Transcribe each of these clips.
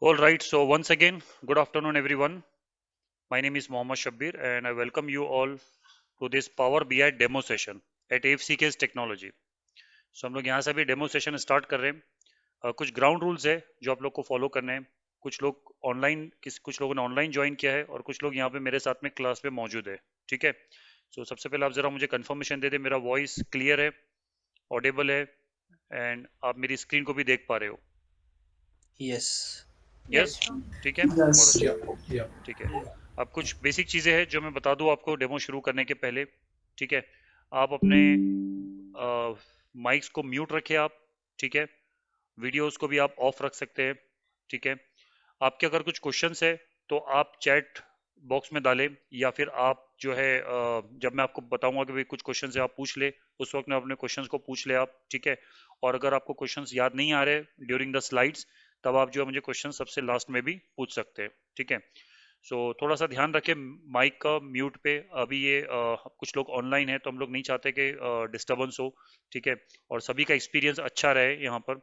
All right, so once again, good afternoon, everyone. My name is Mohammad Shabbir, and I welcome you all to this Power BI demo session at AFCK's Technology. So हम लोग यहाँ से भी demo session start कर रहे हैं। कुछ ground rules है जो आप लोग को फॉलो करने हैं। कुछ लोग ऑनलाइन कुछ लोगों ने ऑनलाइन ज्वाइन किया है और कुछ लोग यहाँ पे मेरे साथ में क्लास में मौजूद है। ठीक है। सो सबसे पहले आप जरा मुझे कंफर्मेशन दे दें, मेरा वॉइस क्लियर है, ऑडिबल है, एंड आप मेरी स्क्रीन को भी देख पा रहे हो। Yes. Yes, Yes, sure. ठीक है, बहुत Yes. अच्छा। Yeah. Yeah. ठीक है। अब कुछ बेसिक चीज़ें हैं जो मैं बता दूं आपको डेमो शुरू करने के पहले। ठीक है। आप अपने माइक्स को म्यूट रखें आप। ठीक है। वीडियोस को भी आप ऑफ रख सकते हैं। ठीक है। आपके अगर कुछ क्वेश्चंस है तो आप चैट बॉक्स में डालें, या फिर आप जो है जब मैं आपको बताऊंगा कि भाई कुछ क्वेश्चंस है आप पूछ ले, उस वक्त में अपने क्वेश्चंस को पूछ ले आप। ठीक है। और अगर आपको क्वेश्चंस याद नहीं आ रहे ड्यूरिंग द स्लाइड्स, तब आप जो है मुझे क्वेश्चन सबसे लास्ट में भी पूछ सकते हैं। ठीक है। सो थोड़ा सा ध्यान रखें माइक का म्यूट पे। अभी ये कुछ लोग ऑनलाइन है तो हम लोग नहीं चाहते कि डिस्टरबेंस हो। ठीक है। और सभी का एक्सपीरियंस अच्छा रहे यहाँ पर।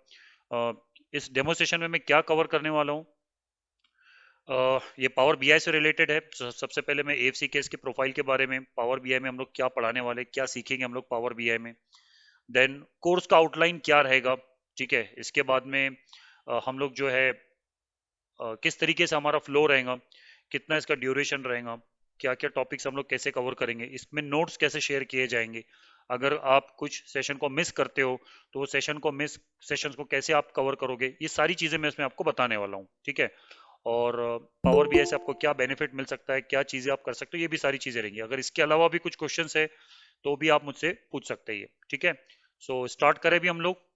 अ, इस डेमो सेशन में मैं क्या कवर करने वाला हूँ, ये पावर बीआई से रिलेटेड है। सबसे पहले मैं एएफसी केस के प्रोफाइल के बारे में, पावर बीआई में हम लोग क्या पढ़ाने वाले, क्या सीखेंगे हम लोग पावर बीआई में, देन कोर्स का आउटलाइन क्या रहेगा। ठीक है। इसके बाद में हम लोग जो है किस तरीके से हमारा फ्लो रहेगा, कितना इसका ड्यूरेशन रहेगा, क्या क्या टॉपिक्स हम लोग कैसे कवर करेंगे, इसमें नोट्स कैसे शेयर किए जाएंगे, अगर आप कुछ सेशन को मिस करते हो तो वो सेशंस को कैसे आप कवर करोगे, ये सारी चीजें मैं इसमें आपको बताने वाला हूँ। ठीक है। और पावर बीआई से आपको क्या बेनिफिट मिल सकता है, क्या चीजें आप कर सकते हो, ये भी सारी चीजें रहेंगी। अगर इसके अलावा भी कुछ क्वेश्चंस है तो भी आप मुझसे पूछ सकते हैं। ठीक है। सो स्टार्ट करें भी हम लोग।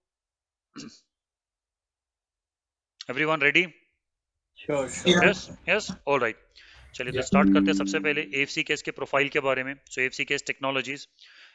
Everyone ready? Sure, Yeah. sure. Yes yes, all right. चलिए तो Yeah. स्टार्ट करते हैं सबसे पहले एएफसी केस के प्रोफाइल के बारे में। सो एएफसी केस टेक्नोलॉजीज,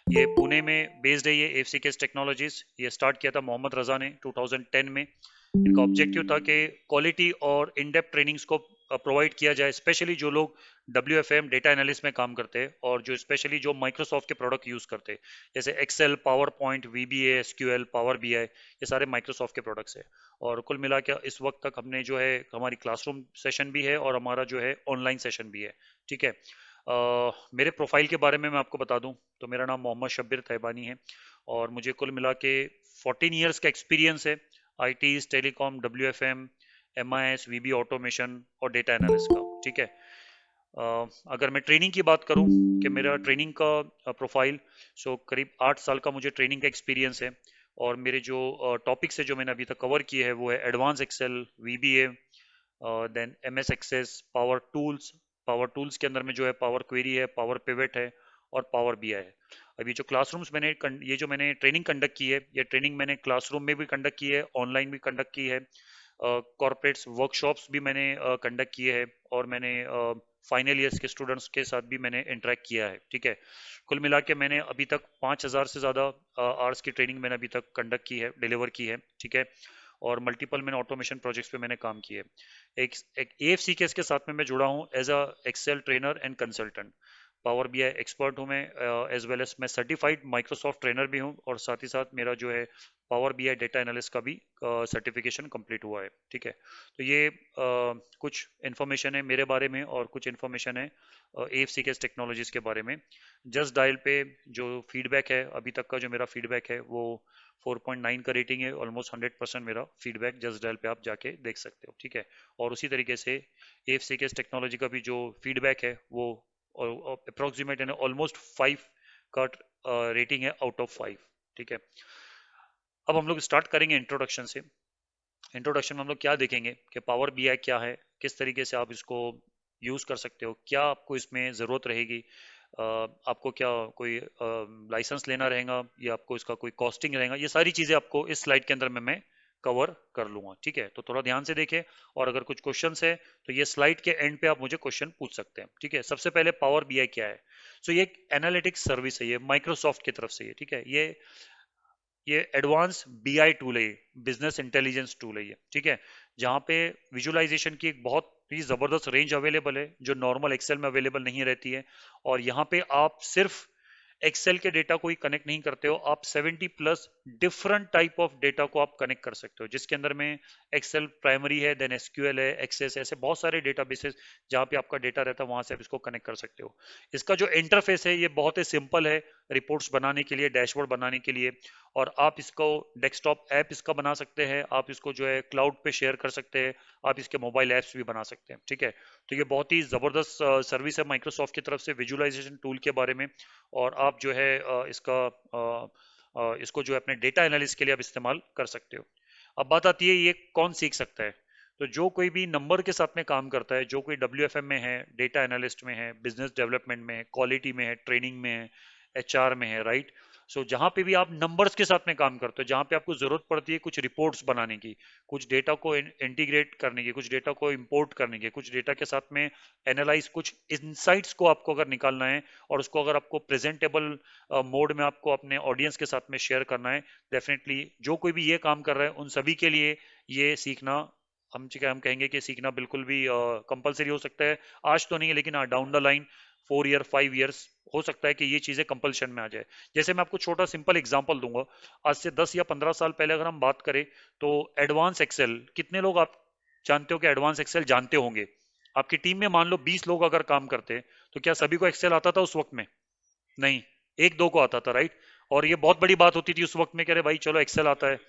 ये पुणे में बेस्ड है। ये एएफसी केस टेक्नोलॉजीज ये स्टार्ट किया था मोहम्मद रजा ने 2010 में। इनका ऑब्जेक्टिव था कि क्वालिटी और इन डेप्थ ट्रेनिंग्स को प्रोवाइड किया जाए, स्पेशली जो लोग WFM डेटा एनालिस्ट में काम करते हैं और जो स्पेशली जो माइक्रोसॉफ्ट के प्रोडक्ट यूज करते हैं, जैसे Excel, PowerPoint, VBA, SQL, Power BI, ये सारे माइक्रोसॉफ्ट के प्रोडक्ट्स है। और कुल मिला के इस वक्त तक हमने जो है हमारी क्लासरूम सेशन भी है और हमारा जो है ऑनलाइन सेशन भी है। ठीक है। मेरे प्रोफाइल के बारे में मैं आपको बता दूं तो मेरा नाम मोहम्मद शब्बीर तैबानी है और मुझे कुल मिला के 14 ईयर्स का एक्सपीरियंस है IT, telecom, WFM, MIS, VB automation और डेटा एनालिस्ट का। ठीक है। अगर मैं ट्रेनिंग की बात करूं कि मेरा ट्रेनिंग का प्रोफाइल, सो करीब 8 साल का मुझे ट्रेनिंग का एक्सपीरियंस है। और मेरे जो टॉपिक्स है जो मैंने अभी तक कवर किए हैं वो है advance Excel, VBA, then MS Access, power tools के अंदर में जो है पावर क्वेरी है, पावर पिवट है और पावर बीआई है। अभी जो क्लासरूम्स ये जो मैंने ट्रेनिंग कंडक्ट की है, ये ट्रेनिंग मैंने क्लासरूम में भी कंडक्ट की है, ऑनलाइन भी कंडक्ट की है, कॉर्पोरेट्स वर्कशॉप्स भी मैंने कंडक्ट किए हैं, और मैंने फाइनल ईयर्स के स्टूडेंट्स के साथ भी मैंने इंटरेक्ट किया है। ठीक है। कुल मिला के मैंने अभी तक 5,000 से ज़्यादा आवर्स की ट्रेनिंग मैंने अभी तक कंडक्ट की है, डिलीवर की है। ठीक है। और मल्टीपल मैंने ऑटोमेशन प्रोजेक्ट्स पे मैंने काम किए। एक AFC के इसके साथ में मैं जुड़ा हूँ as a Excel trainer and consultant. Power BI expert हूँ मैं, एज वेल एज मैं सर्टिफाइड माइक्रोसॉफ्ट ट्रेनर भी हूँ, और साथ ही साथ मेरा जो है पावर बीआई डेटा एनालिस्ट का भी सर्टिफिकेशन कंप्लीट हुआ है। ठीक है। तो ये कुछ इन्फॉर्मेशन है मेरे बारे में और कुछ इन्फॉर्मेशन है AFC के टेक्नोलॉजीज के बारे में। जस्ट डायल पे जो फीडबैक है, अभी तक का जो मेरा फीडबैक है वो 4.9 का रेटिंग है। ऑलमोस्ट 100% मेरा फीडबैक जस्ट डायल पे आप जाके देख सकते हो। ठीक है। और उसी तरीके से AFC के टेक्नोलॉजी का भी जो फीडबैक है वो अप्रोक्सीमेट है, ऑलमोस्ट 5 का रेटिंग है आउट ऑफ 5। ठीक है। अब हम लोग स्टार्ट करेंगे इंट्रोडक्शन से। इंट्रोडक्शन में हम लोग क्या देखेंगे कि पावर बीआई क्या है, किस तरीके से आप इसको यूज़ कर सकते हो, क्या आपको इसमें ज़रूरत रहेगी, आपको क्या कोई लाइसेंस लेना रहेगा या आपको इसका कोई कॉस्टिंग रहेगा, ये सारी चीज़ें आपको इस स्लाइड के अंदर में मैं कवर कर लूंगा। ठीक है। तो थोड़ा ध्यान से देखें, और अगर कुछ क्वेश्चंस है तो ये स्लाइड के एंड पे आप मुझे क्वेश्चन पूछ सकते हैं। ठीक है। सबसे पहले पावर बीआई क्या है। सो ये एक एनालिटिक्स सर्विस है, ये माइक्रोसॉफ्ट की तरफ से है। ठीक है। ये एडवांस बीआई टूल है, बिजनेस इंटेलिजेंस टूल है ये। ठीक है। जहाँ पे विजुअलाइजेशन की एक बहुत ही जबरदस्त रेंज अवेलेबल है जो नॉर्मल एक्सेल में अवेलेबल नहीं रहती है। और यहाँ पे आप सिर्फ एक्सेल के डेटा को ही कनेक्ट नहीं करते हो, आप 70 plus different type of data को आप कनेक्ट कर सकते हो, जिसके अंदर में एक्सेल प्राइमरी है, देन एसक्यूएल है, एक्सेस, ऐसे बहुत सारे डेटाबेसेस जहाँ पे आपका डेटा रहता है, वहां से आप इसको कनेक्ट कर सकते हो। इसका जो इंटरफेस है ये बहुत ही सिंपल है, रिपोर्ट्स बनाने के लिए, डैशबोर्ड बनाने के लिए। और आप इसको डेस्कटॉप ऐप इसका बना सकते हैं, आप इसको जो है क्लाउड पे शेयर कर सकते हैं, आप इसके मोबाइल ऐप्स भी बना सकते हैं। ठीक है, तो ये बहुत ही जबरदस्त सर्विस है माइक्रोसॉफ्ट की तरफ से विजुअलाइजेशन टूल के बारे में। और आप जो है इसको जो है अपने डेटा एनालिसिस के लिए आप इस्तेमाल कर सकते हो। अब बात आती है ये कौन सीख सकता है। तो जो कोई भी नंबर के साथ में काम करता है, जो कोई WFM में है, डेटा एनालिस्ट में है, बिजनेस डेवलपमेंट में है, क्वालिटी में है, ट्रेनिंग में है, HR में है, राइट। सो जहां पे भी आप नंबर्स के साथ में काम करते हो, जहां पे आपको जरूरत पड़ती है कुछ रिपोर्ट्स बनाने की, कुछ डेटा को इंटीग्रेट करने की, कुछ डेटा को इंपोर्ट करने की, कुछ डेटा के साथ में एनालाइज, कुछ इंसाइट्स को आपको अगर निकालना है और उसको अगर आपको प्रेजेंटेबल मोड में आपको अपने ऑडियंस के साथ में शेयर करना है, डेफिनेटली जो कोई भी ये काम कर रहा है उन सभी के लिए ये सीखना, हम कहेंगे कि सीखना बिल्कुल भी कंपलसरी हो सकता है। आज तो नहीं है, लेकिन हाँ down the line 4 year 5 years हो सकता है कि ये चीजें कंपल्शन में आ जाए। जैसे मैं आपको छोटा सिंपल एग्जांपल दूंगा, आज से 10 या 15 साल पहले अगर हम बात करें तो एडवांस एक्सेल, कितने लोग आप जानते हो कि एडवांस एक्सेल जानते होंगे? आपकी टीम में मान लो 20 लोग अगर काम करते हैं, तो क्या सभी को एक्सेल आता था उस वक्त में? नहीं, एक दो को आता था, राइट। और ये बहुत बड़ी बात होती थी उस वक्त में, कह रहे भाई चलो एक्सेल आता है,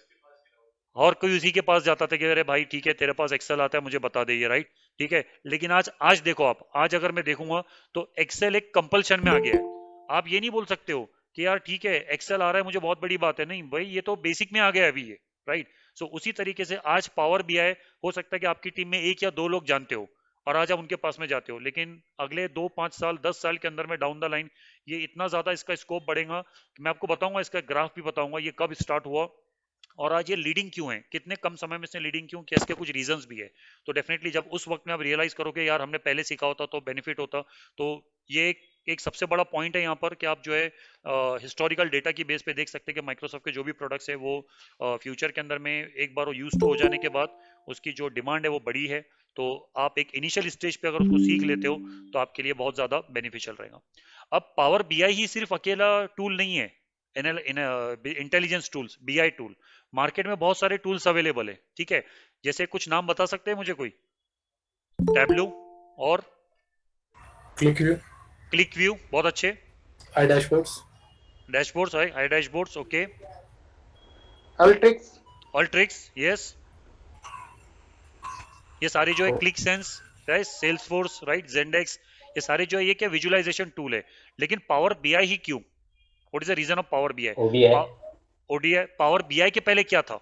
और कोई उसी के पास जाता था कि अरे भाई ठीक है तेरे पास एक्सेल आता है मुझे बता दे ये, राइट। ठीक है, लेकिन आज आज देखो आप, आज अगर मैं देखूंगा तो एक्सेल एक कंपल्शन में आ गया है। आप ये नहीं बोल सकते हो कि यार ठीक है एक्सेल आ रहा है मुझे बहुत बड़ी बात है, नहीं भाई ये तो बेसिक में आ गया है अभी ये, राइट। सो उसी तरीके से आज पावर BI हो सकता है कि आपकी टीम में 1 या 2 लोग जानते हो और आज आप उनके पास में जाते हो, लेकिन अगले 2 5 साल 10 साल के अंदर में डाउन द लाइन ये इतना ज्यादा इसका स्कोप बढ़ेगा कि मैं आपको बताऊंगा, इसका ग्राफ भी बताऊंगा ये कब स्टार्ट हुआ और आज ये लीडिंग क्यों है, कितने कम समय में इसने लीडिंग क्यों किया, इसके कुछ रीजंस भी है। तो डेफिनेटली जब उस वक्त में आप रियलाइज करोगे यार हमने पहले सीखा होता तो बेनिफिट होता, तो ये एक सबसे बड़ा पॉइंट है यहाँ पर कि आप जो है हिस्टोरिकल डेटा की बेस पे देख सकते हैं कि माइक्रोसॉफ्ट के जो भी प्रोडक्ट्स है वो फ्यूचर के अंदर में एक बार वो यूज टू हो जाने के बाद उसकी जो डिमांड है वो बड़ी है। तो आप एक इनिशियल स्टेज पे अगर उसको सीख लेते हो तो आपके लिए बहुत ज्यादा बेनिफिशियल रहेगा। अब पावर BI ही सिर्फ अकेला टूल नहीं है, intelligence tools, BI tool, market में बहुत सारे टूल्स अवेलेबल है। ठीक है, जैसे कुछ नाम बता सकते हैं मुझे कोई? टैबलू और क्लिक व्यू, क्लिक व्यू, बहुत अच्छे। आई डैशबोर्ड्स, डैशबोर्ड्स है, AI dashboards, okay. Ultrix. Ultrix, yes. ये सारी जो है Qlik Sense, right, Salesforce, right, Zendesk, ये सारे जो है ये क्या विजुअलाइजेशन टूल है। लेकिन पावर BI ही क्यों? What is the reason of Power BI? वो भी है। ODI, पावर BI के पहले क्या था?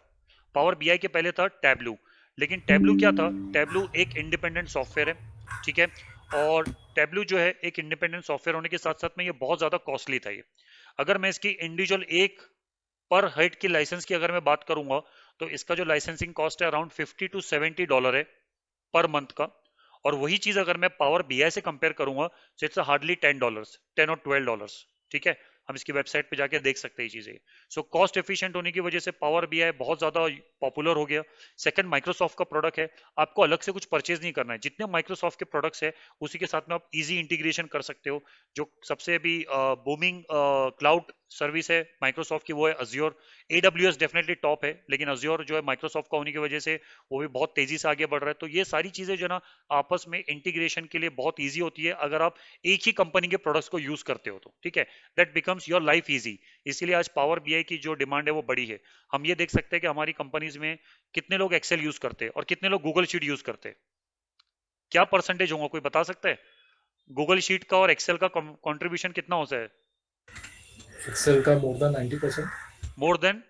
पावर BI के पहले था टैबलू। लेकिन टैबलू क्या था? टैबलू एक इंडिपेंडेंट सॉफ्टवेयर है, ठीक है। और टैबलू जो है एक इंडिपेंडेंट सॉफ्टवेयर होने के साथ साथ में ये बहुत ज्यादा कॉस्टली था ये। अगर मैं इसकी इंडिविजुअल एक पर हेड की लाइसेंस की अगर मैं बात करूंगा तो इसका जो लाइसेंसिंग कॉस्ट है अराउंड $50 to $70 है पर मंथ का। और वही चीज अगर मैं पावर BI से कंपेयर करूंगा तो इट्स हार्डली $10, 10 or 12। ठीक है, हम इसकी वेबसाइट पे जाके देख सकते हैं ये चीजें। सो कॉस्ट एफिशिएंट होने की वजह से पावर BI बहुत ज्यादा पॉपुलर हो गया। सेकंड, माइक्रोसॉफ्ट का प्रोडक्ट है, आपको अलग से कुछ परचेज नहीं करना है, जितने माइक्रोसॉफ्ट के प्रोडक्ट्स है उसी के साथ में आप इजी इंटीग्रेशन कर सकते हो। जो सबसे अभी बूमिंग क्लाउड सर्विस है माइक्रोसॉफ्ट की वो है अज्योर। AWS डेफिनेटली टॉप है, लेकिन अज्योर जो है माइक्रोसॉफ्ट का होने की वजह से वो भी बहुत तेजी से आगे बढ़ रहा है। तो ये सारी चीजें जो ना आपस में इंटीग्रेशन के लिए बहुत ईजी होती है अगर आप एक ही कंपनी के प्रोडक्ट्स को यूज करते हो तो। ठीक है, that becomes your life easy. इसीलिए आज पावर BI की जो डिमांड है वो बड़ी है। हम ये देख सकते हैं कि हमारी कंपनीज में कितने लोग एक्सेल यूज करते हैं और कितने लोग गूगल शीट यूज करते हैं। क्या परसेंटेज होगा, कोई बता सकता है? गूगल शीट का और एक्सेल का कंट्रीब्यूशन कितना होता है? एक्सेल का more than 90%, more than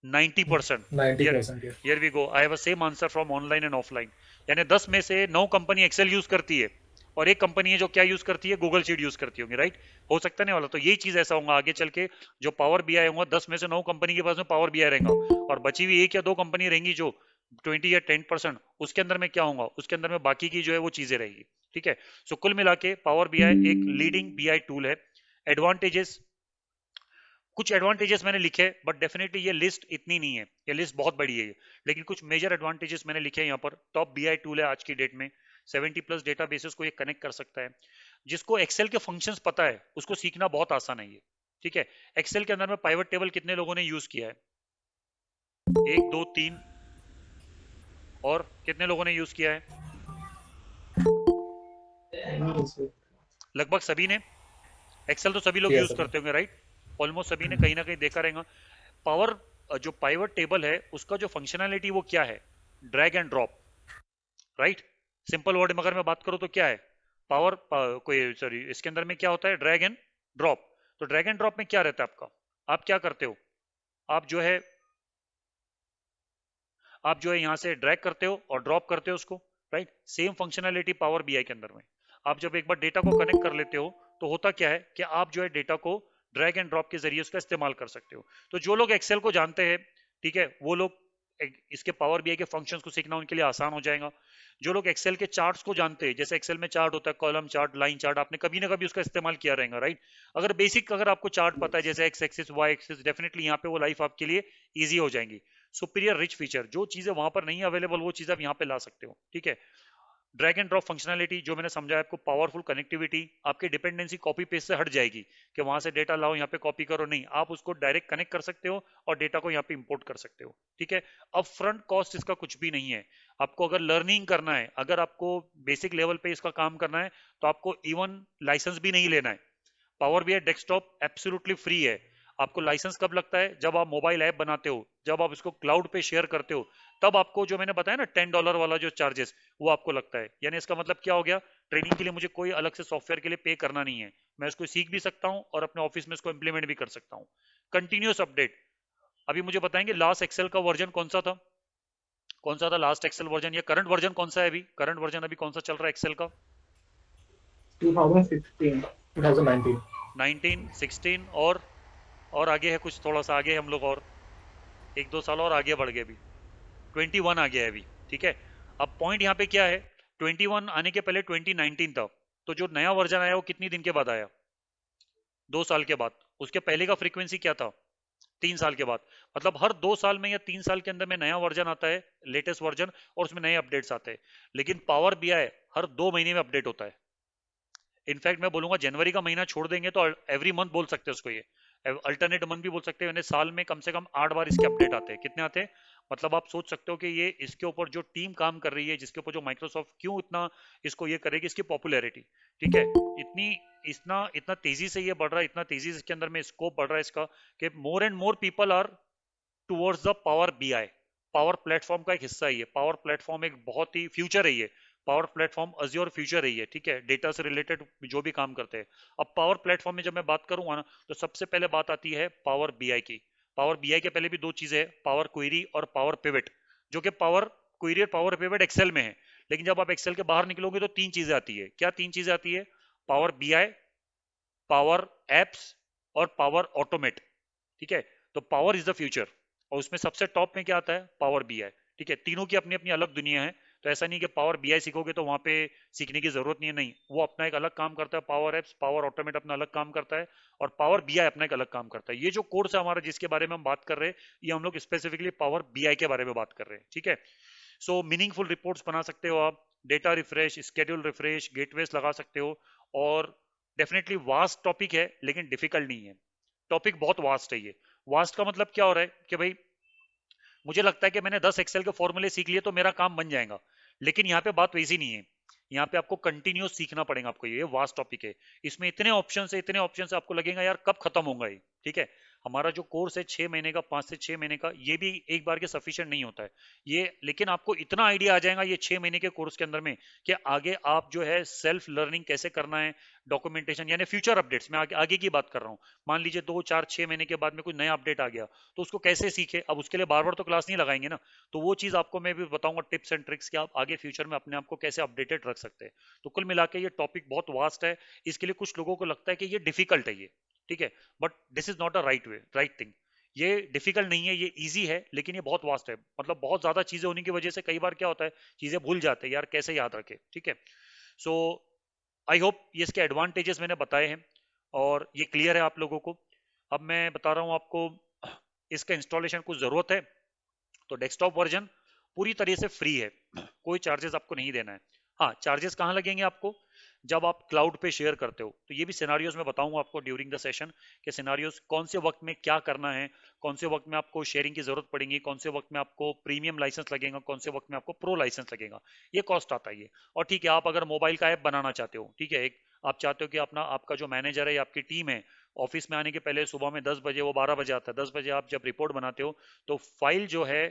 90%। 90%, yeah. Here we go, I have a same answer from online and offline. यानी 10 में से 9 कंपनी एक्सेल यूज करती है और एक कंपनी है जो क्या यूज करती है, गूगल शीट यूज करती होंगी, राइट। हो सकता नहीं वाला, तो यही चीज ऐसा होगा आगे चल के, जो पावर BI होगा 10 में से 9 कंपनी के पास में पावर BI रहेगा और बची हुई 1 या 2 कंपनी रहेंगी जो 20 या 10%, उसके अंदर में क्या होगा, उसके अंदर में बाकी की जो है वो चीजें रहेगी। ठीक है, सो कुल मिला के पावर BI एक लीडिंग BI टूल है। एडवांटेजेस, कुछ एडवांटेजेस मैंने लिखे, बट डेफिनेटली ये लिस्ट इतनी नहीं है, ये लिस्ट बहुत बड़ी है ये, लेकिन कुछ मेजर एडवांटेजेस मैंने लिखे हैं यहाँ पर। टॉप BI टूल है आज की डेट में, 70+ डेटाबेसेस को ये कनेक्ट कर सकता है। जिसको एक्सेल के फंक्शंस पता है उसको सीखना बहुत आसान है ये, ठीक है। एक्सेल के अंदर में पाइवट टेबल कितने लोगों ने यूज किया है? 1 2 3, और कितने लोगों ने यूज किया है? लगभग सभी ने। एक्सेल तो सभी लोग Yes, यूज sir. करते होंगे, राइट? ऑलमोस्ट सभी ने कहीं ना कहीं देखा रहेगा। पावर जो पाइवट टेबल है उसका जो फंक्शनैलिटी वो क्या है? Drag and drop, right? Simple word में अगर मैं बात करूं तो क्या है? कोई सॉरी, इसके अंदर में क्या होता है? Drag and drop. तो ड्रैग एंड ड्रॉप में क्या रहता है आपका? आप क्या करते हो? आप जो है आप जो है यहां से ड्रैग करते हो और ड्रॉप करते हो उसको, right? Same functionality power BI के अंदर में। आप जब एक बार डेटा को कनेक्ट कर लेते हो तो होता क्या है कि आप जो है डेटा को ड्रैग एंड ड्रॉप के जरिए उसका इस्तेमाल कर सकते हो। तो जो लोग एक्सेल को जानते हैं, ठीक है, वो लोग इसके पावर बीआई के फंक्शंस को सीखना उनके लिए आसान हो जाएगा। जो लोग एक्सेल के चार्ट्स को जानते हैं, जैसे एक्सेल में चार्ट होता है, कॉलम चार्ट, लाइन चार्ट, आपने कभी ना कभी उसका इस्तेमाल किया रहेगा, राइट? अगर आपको चार्ट पता है, जैसे X axis, Y axis, definitely यहाँ पे वो लाइफ आपके लिए ईजी हो जाएंगी। सुपीरियर रिच फीचर, जो चीजें वहां पर नहीं अवेलेबल वो चीजें आप यहाँ पे ला सकते हो, ठीक है। ड्रैग एंड ड्रॉप फंक्शनैलिटी जो मैंने समझाया आपको, पावरफुल कनेक्टिविटी, आपकी डिपेंडेंसी कॉपी पेस्ट से हट जाएगी कि वहां से डेटा लाओ यहाँ पे कॉपी करो, नहीं, आप उसको डायरेक्ट कनेक्ट कर सकते हो और डेटा को यहाँ पे इंपोर्ट कर सकते हो, ठीक है। अब फ्रंट कॉस्ट इसका कुछ भी नहीं है। आपको अगर लर्निंग करना है, अगर आपको बेसिक लेवल पे इसका काम करना है, तो आपको इवन लाइसेंस भी नहीं लेना है। Power BI desktop absolutely free है। आपको लाइसेंस कब लगता है? जब आप मोबाइल ऐप बनाते हो, जब आप इसको क्लाउड पे शेयर करते हो, तब आपको जो मैंने बताया ना $10 वाला जो चार्जेस, वो आपको लगता है। यानी इसका मतलब क्या हो गया? ट्रेनिंग के लिए मुझे कोई अलग से सॉफ्टवेयर के लिए पे करना नहीं है। मैं इसको सीख भी सकता हूँ और अपने ऑफिस में इसको इंप्लीमेंट भी कर सकता हूँ। Continuous update. अभी मुझे बताएंगे लास्ट एक्सेल का वर्जन कौन सा था? कौन सा था लास्ट एक्सेल वर्जन, या करंट वर्जन कौन सा है? अभी करंट वर्जन अभी कौन सा चल रहा है एक्सेल का? 2016. 2019. 19, 16, और आगे है कुछ, थोड़ा सा आगे हम लोग, और 1 2 साल और आगे बढ़ गए, अभी 21 आ गया है अभी, ठीक है। अब पॉइंट यहाँ पे क्या है? 21 आने के पहले 2019 था। तो जो नया वर्जन आया वो कितनी दिन के बाद आया? 2 साल के बाद। उसके पहले का फ्रीक्वेंसी क्या था? 3 साल के बाद। मतलब हर 2 साल में या 3 साल के अंदर में नया वर्जन आता है, लेटेस्ट वर्जन, और उसमें नए अपडेट्स आते हैं। लेकिन पावर बीआई हर 2 महीने में अपडेट होता है। इनफैक्ट मैं बोलूंगा जनवरी का महीना छोड़ देंगे तो एवरी मंथ बोल सकते हैं उसको, ये अल्टरनेट मंथ भी बोल सकते हैं, यानी साल में कम से कम 8 बार इसके अपडेट आते हैं। कितने आते हैं? मतलब आप सोच सकते हो कि ये इसके ऊपर जो टीम काम कर रही है, जिसके ऊपर जो माइक्रोसॉफ्ट क्यों इतना इसको ये करेगी, इसकी पॉपुलैरिटी, ठीक है, इतनी इतना इतना तेजी से ये बढ़ रहा है, इतना तेजी से इसके अंदर में स्कोप बढ़ रहा है इसका, कि more and more people are towards the Power BI. Power platform का एक हिस्सा ही है। पावर प्लेटफॉर्म एक बहुत ही फ्यूचर है ये। पावर प्लेटफॉर्म अज्योर फ्यूचर है ये, ठीक है, डेटा से रिलेटेड जो भी काम करते हैं। अब पावर प्लेटफॉर्म में जब मैं बात करूंगा ना, तो सबसे पहले बात आती है पावर बीआई की। पावर बीआई के पहले भी दो चीजें हैं, पावर क्वेरी और पावर पिवट, जो कि पावर क्वेरी और पावर पिवट एक्सेल में है। लेकिन जब आप एक्सेल के बाहर निकलोगे तो 3 चीजें आती है। क्या 3 चीजें आती है? पावर बीआई, पावर एप्स, और पावर ऑटोमेट, ठीक है। तो पावर इज द फ्यूचर, और उसमें सबसे टॉप में क्या आता है? पावर बीआई, ठीक है। तीनों की अपनी अपनी अलग दुनिया है। तो ऐसा नहीं कि पावर बीआई सीखोगे तो वहां पे सीखने की जरूरत नहीं है, नहीं, वो अपना एक अलग काम करता है। पावर एप्स, पावर ऑटोमेट अपना अलग काम करता है, और पावर बीआई अपना एक अलग काम करता है। ये जो कोर्स है हमारा जिसके बारे में हम बात कर रहे हैं, ये हम लोग स्पेसिफिकली पावर बीआई के बारे में बात कर रहे हैं, ठीक है। सो मीनिंगफुल रिपोर्ट्स बना सकते हो आप, data refresh, schedule refresh, gateways लगा सकते हो। और डेफिनेटली वास्ट टॉपिक है लेकिन डिफिकल्ट नहीं है। टॉपिक बहुत वास्ट है ये। वास्ट का मतलब क्या हो रहा है कि भाई मुझे लगता है कि मैंने 10 एक्सेल के फॉर्मूले सीख लिए तो मेरा काम बन जाएगा, लेकिन यहाँ पे बात वैसी नहीं है। यहाँ पे आपको कंटिन्यूस सीखना पड़ेगा आपको। ये वास्ट टॉपिक है, इसमें इतने ऑप्शन है, इतने ऑप्शन है, आपको लगेगा यार कब खत्म होगा ये, ठीक है। हमारा जो कोर्स है 6 महीने का, 5 से 6 महीने का, ये भी एक बार के सफिशिएंट नहीं होता है ये। लेकिन आपको इतना आइडिया आ जाएगा ये 6 महीने के कोर्स के अंदर में, कि आगे आप जो है सेल्फ लर्निंग कैसे करना है, डॉक्यूमेंटेशन, यानी फ्यूचर अपडेट्स, मैं आगे की बात कर रहा हूँ। मान लीजिए 2 4 6 महीने के बाद में कोई नया अपडेट आ गया, तो उसको कैसे सीखे। अब उसके लिए बार बार तो क्लास नहीं लगाएंगे ना, तो वो चीज आपको मैं भी बताऊंगा, टिप्स एंड ट्रिक्स, कि आप आगे फ्यूचर में अपने आप को कैसे अपडेटेड रख सकते हैं। तो कुल मिला के ये टॉपिक बहुत वास्ट है। इसके लिए कुछ लोगों को लगता है कि ये डिफिकल्ट है ये, ठीक है, but this is not a right way, right thing. ये डिफिकल्ट नहीं है, ये इजी है, लेकिन ये बहुत वास्ट है। मतलब बहुत ज्यादा चीजें होने की वजह से कई बार क्या होता है, चीजें भूल जाते हैं यार, कैसे याद रखे, ठीक है। सो आई होप ये इसके एडवांटेजेस मैंने बताए हैं और ये क्लियर है आप लोगों को। अब मैं बता रहा हूँ आपको, इसका इंस्टॉलेशन कुछ जरूरत है तो डेस्कटॉप वर्जन पूरी तरह से फ्री है, कोई चार्जेस आपको नहीं देना है। हाँ, चार्जेस कहाँ लगेंगे आपको? जब आप क्लाउड पे शेयर करते हो, तो ये भी सिनारियोज में बताऊंगा आपको ड्यूरिंग द सेशन कि सिनारियोज कौन से वक्त में क्या करना है, कौन से वक्त में आपको शेयरिंग की जरूरत पड़ेगी, कौन से वक्त में आपको प्रीमियम लाइसेंस लगेगा, कौन से वक्त में आपको प्रो लाइसेंस लगेगा, ये कॉस्ट आता है ये। और ठीक है, आप अगर मोबाइल का ऐप बनाना चाहते हो, ठीक है, एक आप चाहते हो कि अपना आपका जो मैनेजर है या आपकी टीम है, ऑफिस में आने के पहले सुबह में 10 बजे, वो 12 बजे आता है, 10 बजे आप जब रिपोर्ट बनाते हो तो फाइल जो है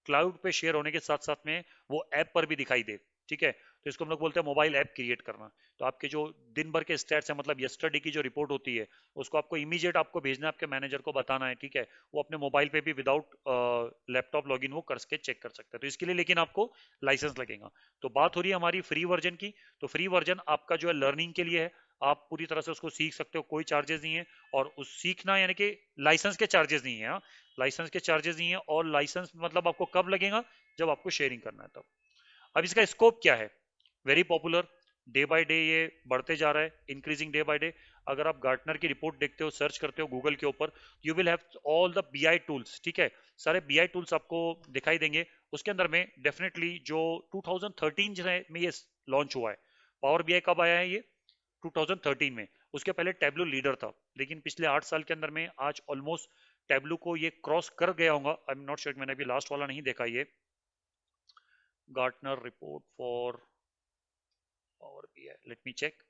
क्लाउड पे शेयर होने के साथ साथ में वो ऐप पर भी दिखाई दे। ठीक है, तो इसको हम लोग बोलते हैं मोबाइल ऐप क्रिएट करना। तो आपके जो दिन भर के स्टैट्स है, मतलब यस्टरडे की जो रिपोर्ट होती है, उसको आपको इमीडिएट आपको भेजना है, आपके मैनेजर को बताना है। ठीक है, वो अपने मोबाइल पे भी विदाउट लैपटॉप लॉगिन वो करके चेक कर सकता है। तो इसके लिए लेकिन आपको लाइसेंस लगेगा। तो बात हो रही है हमारी फ्री वर्जन की। तो फ्री वर्जन आपका जो है लर्निंग के लिए है, आप पूरी तरह से उसको सीख सकते हो, कोई चार्जेस नहीं है। और उस सीखना यानी कि लाइसेंस के चार्जेस नहीं है, हाँ, लाइसेंस के चार्जेस नहीं है। और लाइसेंस मतलब आपको कब लगेगा? जब आपको शेयरिंग करना है तब। अब इसका स्कोप क्या है? Very popular, day by day ये बढ़ते जा रहा है, इंक्रीजिंग डे बाय डे। अगर आप गार्टनर की रिपोर्ट देखते हो, सर्च करते हो गूगल के ऊपर, you will have all the BI tools. ठीक है, सारे बीआई टूल्स आपको दिखाई देंगे। उसके अंदर में डेफिनेटली जो 2013 जो है में ये लॉन्च हुआ है। पावर बीआई कब आया है? ये 2013 में। उसके पहले टैब्लू लीडर था, लेकिन पिछले 8 साल के अंदर में आज ऑलमोस्ट टैब्लू को ये क्रॉस कर गया होगा। आई एम नॉट श्योर, मैंने अभी लास्ट वाला नहीं देखा ये Gartner report for Power BI. Let me check,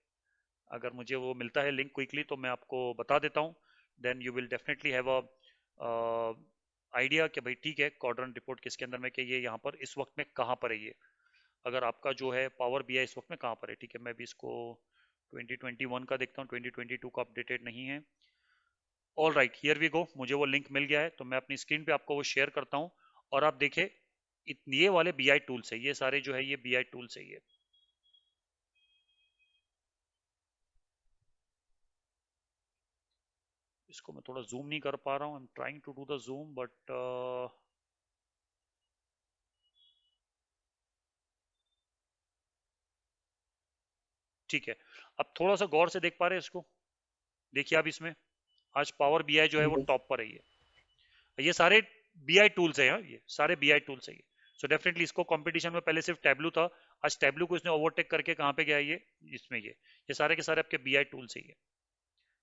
अगर मुझे वो मिलता है लिंक क्विकली तो मैं आपको बता देता हूँ। Then you will definitely have a idea कि भाई ठीक है, क्वाड्रेंट रिपोर्ट किसके अंदर में कि ये यहाँ पर इस वक्त में कहाँ पर है ये। अगर आपका जो है पावर बीआई इस वक्त में कहाँ पर है। ठीक है, मैं भी इसको 2021 का देखता हूँ, 2022 का अपडेटेड नहीं है। All right, here we go, मुझे वो लिंक मिल गया है, तो मैं अपनी स्क्रीन पे आपको वो शेयर करता हूँ। और आप देखें, ये वाले बीआई टूल्स है, ये सारे जो है ये बीआई टूल्स है ये। इसको मैं थोड़ा जूम नहीं कर पा रहा हूँ, I am trying to do the zoom but ठीक है। अब थोड़ा सा गौर से देख पा रहे हैं इसको? देखिए आप इसमें आज पावर बीआई जो है वो टॉप पर है। ये सारे बीआई टूल्स है, ये सारे बीआई टूल्स है ये। सो डेफिनेटली इसको कंपटीशन में पहले सिर्फ टैब्लू था, आज टैब्लू को इसने ओवरटेक करके कहाँ पे गया है? ये इसमें ये सारे के सारे आपके बीआई टूल्स है ये।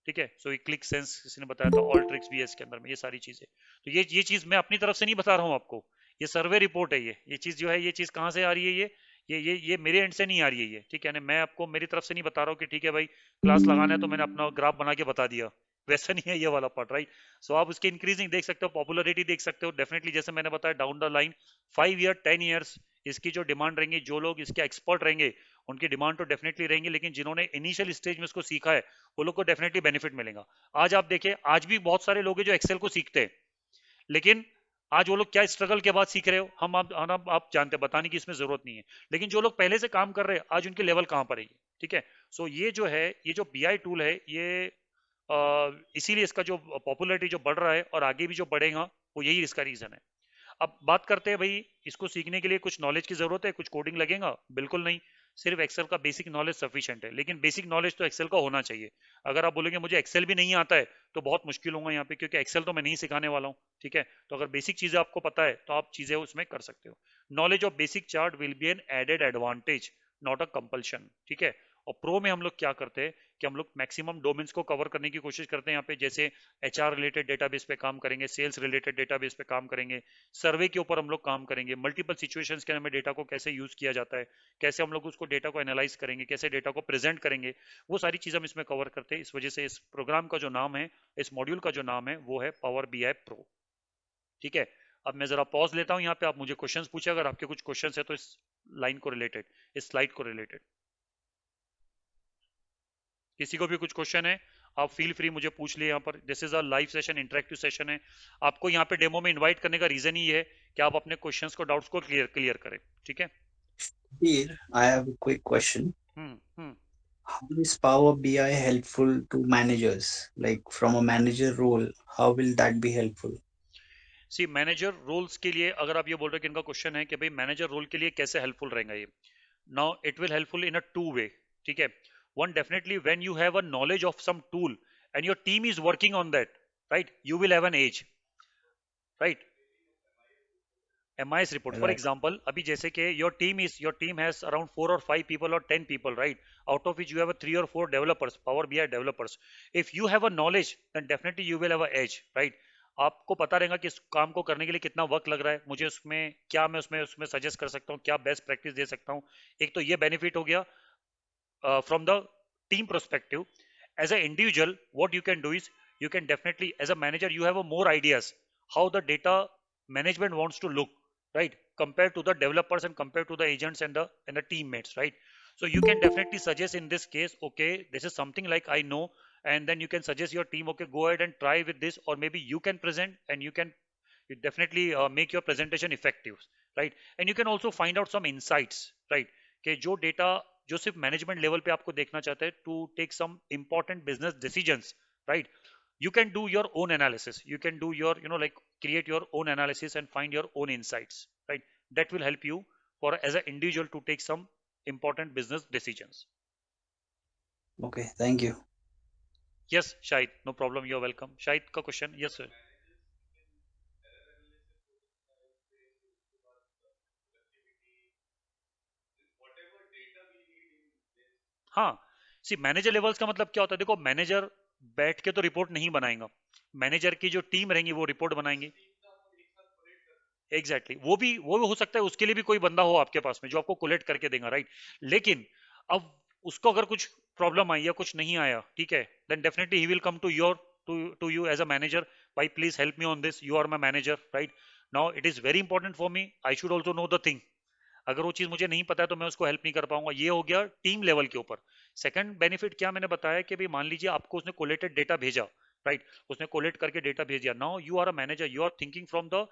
ठीक है, सो ये क्लिक सेंस किसी ने बताया था, ऑल ट्रिक्स भी है इसके अंदर में, ये सारी चीजें। तो ये चीज मैं अपनी तरफ से नहीं बता रहा हूँ आपको, ये सर्वे रिपोर्ट है ये चीज जो है, ये चीज कहाँ से आ रही है? ये मेरे एंड से नहीं आ रही है ये। ठीक है ना, मैं आपको मेरी तरफ से नहीं बता रहा हूँ कि ठीक है भाई क्लास लगाना है तो मैंने अपना ग्राफ बना के बता दिया, वैसा नहीं है ये वाला पार्ट, राइट। सो आप उसकी इंक्रीजिंग देख सकते हो, पॉपुलरिटी देख सकते हो। डेफिनेटली जैसे मैंने बताया down the line 5 year 10 years इसकी जो डिमांड रहेंगी, जो लोग इसके एक्सपर्ट रहेंगे उनकी डिमांड तो डेफिनेटली रहेंगी, लेकिन जिन्होंने इनिशियल स्टेज में इसको सीखा है वो लोग को डेफिनेटली बेनिफिट मिलेगा। आज आप देखिए, आज भी बहुत सारे लोग हैं जो एक्सेल को सीखते हैं, लेकिन आज वो लोग क्या स्ट्रगल के बाद सीख रहे हो, आप जानते हैं, बताने की इसमें जरूरत नहीं है। लेकिन जो लोग पहले से काम कर रहे हैं आज उनके लेवल कहां पर है? ठीक है, सो ये जो है, ये जो बीआई टूल है ये इसीलिए इसका जो पॉपुलरिटी जो बढ़ रहा है और आगे भी जो बढ़ेगा वो यही इसका रीजन है। अब बात करते हैं भाई, इसको सीखने के लिए कुछ नॉलेज की जरूरत है, कुछ कोडिंग लगेगा? बिल्कुल नहीं, सिर्फ एक्सेल का बेसिक नॉलेज सफिशिएंट है। लेकिन बेसिक नॉलेज तो एक्सेल का होना चाहिए। अगर आप बोलेंगे मुझे एक्सेल भी नहीं आता है तो बहुत मुश्किल होगा यहाँ पे, क्योंकि एक्सेल तो मैं नहीं सिखाने वाला हूँ। ठीक है, तो अगर बेसिक चीजें आपको पता है तो आप चीजें उसमें कर सकते हो। Knowledge of basic chart will be an added advantage, not a compulsion. ठीक है, और प्रो में हम लोग क्या करते हैं कि हम लोग मैक्सिमम डोमेन्स को कवर करने की कोशिश करते हैं। यहाँ पे जैसे एचआर रिलेटेड डेटाबेस पे काम करेंगे, सेल्स रिलेटेड डेटाबेस पे काम करेंगे, सर्वे के ऊपर हम लोग काम करेंगे, मल्टीपल सिचुएशंस के अंदर में डेटा को कैसे यूज किया जाता है, कैसे हम लोग उसको डेटा को एनालाइज करेंगे, कैसे डेटा को प्रेजेंट करेंगे, वो सारी चीजें हम इसमें कवर करते हैं। इस वजह से इस प्रोग्राम का जो नाम है, इस मॉड्यूल का जो नाम है वो है पावर बीआई प्रो। ठीक है, अब मैं जरा पॉज लेता हूँ यहाँ पे, आप मुझे क्वेश्चंस पूछे, अगर आपके कुछ क्वेश्चंस है तो इस लाइन को रिलेटेड, इस स्लाइड को रिलेटेड किसी को भी कुछ क्वेश्चन है आप फील फ्री मुझे पूछ लिए। यहाँ पर this is a live session, interactive session है। आपको यहाँ पे डेमो में इनवाइट करने का रीजन ही है कि आप अपने क्वेश्चंस को, डाउट्स को क्लियर करें। ठीक है, Here, I have a quick question. Hmm. How is Power BI helpful to managers? Like from a manager role, how will that be helpful? See manager roles के लिए अगर आप ये बोल रहे हो कि इनका क्वेश्चन है कि भाई मैनेजर रोल के लिए कैसे हेल्पफुल रहेगा ये। Now it will helpful in a two way. ठीक है, one definitely when you have a knowledge of some tool and your team is working on that, right, you will have an edge, right? MIS report. For Right. example, अभी जैसे कि your team has around 4 or 5 people or 10 people, right? Out of which you have a 3 or 4 developers, Power BI developers. If you have a knowledge, then definitely you will have a edge, right? आपको पता रहेगा कि इस काम को करने के लिए कितना वक्त लग रहा है, मुझे उसमें क्या मैं उसमें सजेस्ट कर सकता हूँ, क्या बेस्ट प्रैक्टिस दे सकता हूँ. एक तो ये बेनिफिट हो गया from the team perspective. As an individual, what you can do is you can definitely, as a manager, you have a more ideas how the data management wants to look, right? Compared to the developers and compared to the agents and the teammates, right? So you can definitely suggest in this case, okay, this is something like I know, and then you can suggest your team, okay, go ahead and try with this, or maybe you can present and you definitely make your presentation effective, right? And you can also find out some insights, right? कि जो data जो सिर्फ management level पे आपको देखना चाहते हैं to take some important business decisions, right? You can do your own analysis, you can do your, like create your own analysis and find your own insights, right? That will help you for as an individual to take some important business decisions. Okay, thank you. Yes, Shahid, no problem, you're welcome. Shahid ka question, yes sir. हाँ, सी manager levels का मतलब क्या होता है, देखो manager बैठ के तो रिपोर्ट नहीं बनाएगा, मैनेजर की जो टीम रहेंगी वो रिपोर्ट बनाएंगे. Exactly exactly. वो भी हो सकता है, उसके लिए भी कोई बंदा हो आपके पास में जो आपको कोलेक्ट करके देगा, राइट? लेकिन अब उसको अगर कुछ प्रॉब्लम आई या कुछ नहीं आया, ठीक है, then definitely he will come to you as a manager, भाई please help me on this, you are my manager, right? Now it is very important for me, I should also know the thing. अगर वो चीज मुझे नहीं पता है तो मैं उसको हेल्प नहीं कर पाऊंगा. ये हो गया टीम लेवल के ऊपर. सेकंड बेनिफिट क्या मैंने बताया कि भाई मान लीजिए आपको उसने कोलेटेड डेटा भेजा, राइट? उसने कोलेट करके डेटा भेज दिया. Now you are a manager, you are thinking from the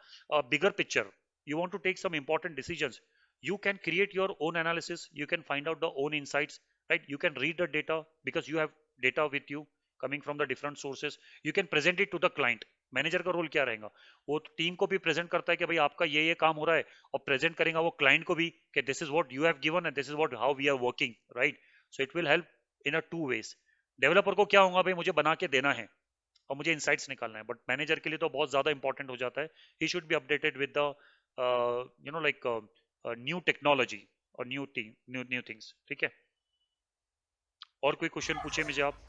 bigger picture, you want to take some important decisions, you can create your own analysis, you can find out the own insights, right? You can read the data because you have data with you coming from the different sources. You can present it to the client. Manager का role क्या रहेगा, वो team को भी present करता है कि भाई आपका ये काम हो रहा है, और प्रेजेंट करेगा वो क्लाइंट को भी कि this is what you have given and this is what how we are working, right? So it will help in a two ways. Developer को क्या होगा, भाई मुझे बना के देना है और मुझे इनसाइट्स निकालना है, बट मैनेजर के लिए तो बहुत ज्यादा इंपॉर्टेंट हो जाता है. He should be updated with the like new technology or new things. ठीक है, और कोई क्वेश्चन पूछे मुझे आप?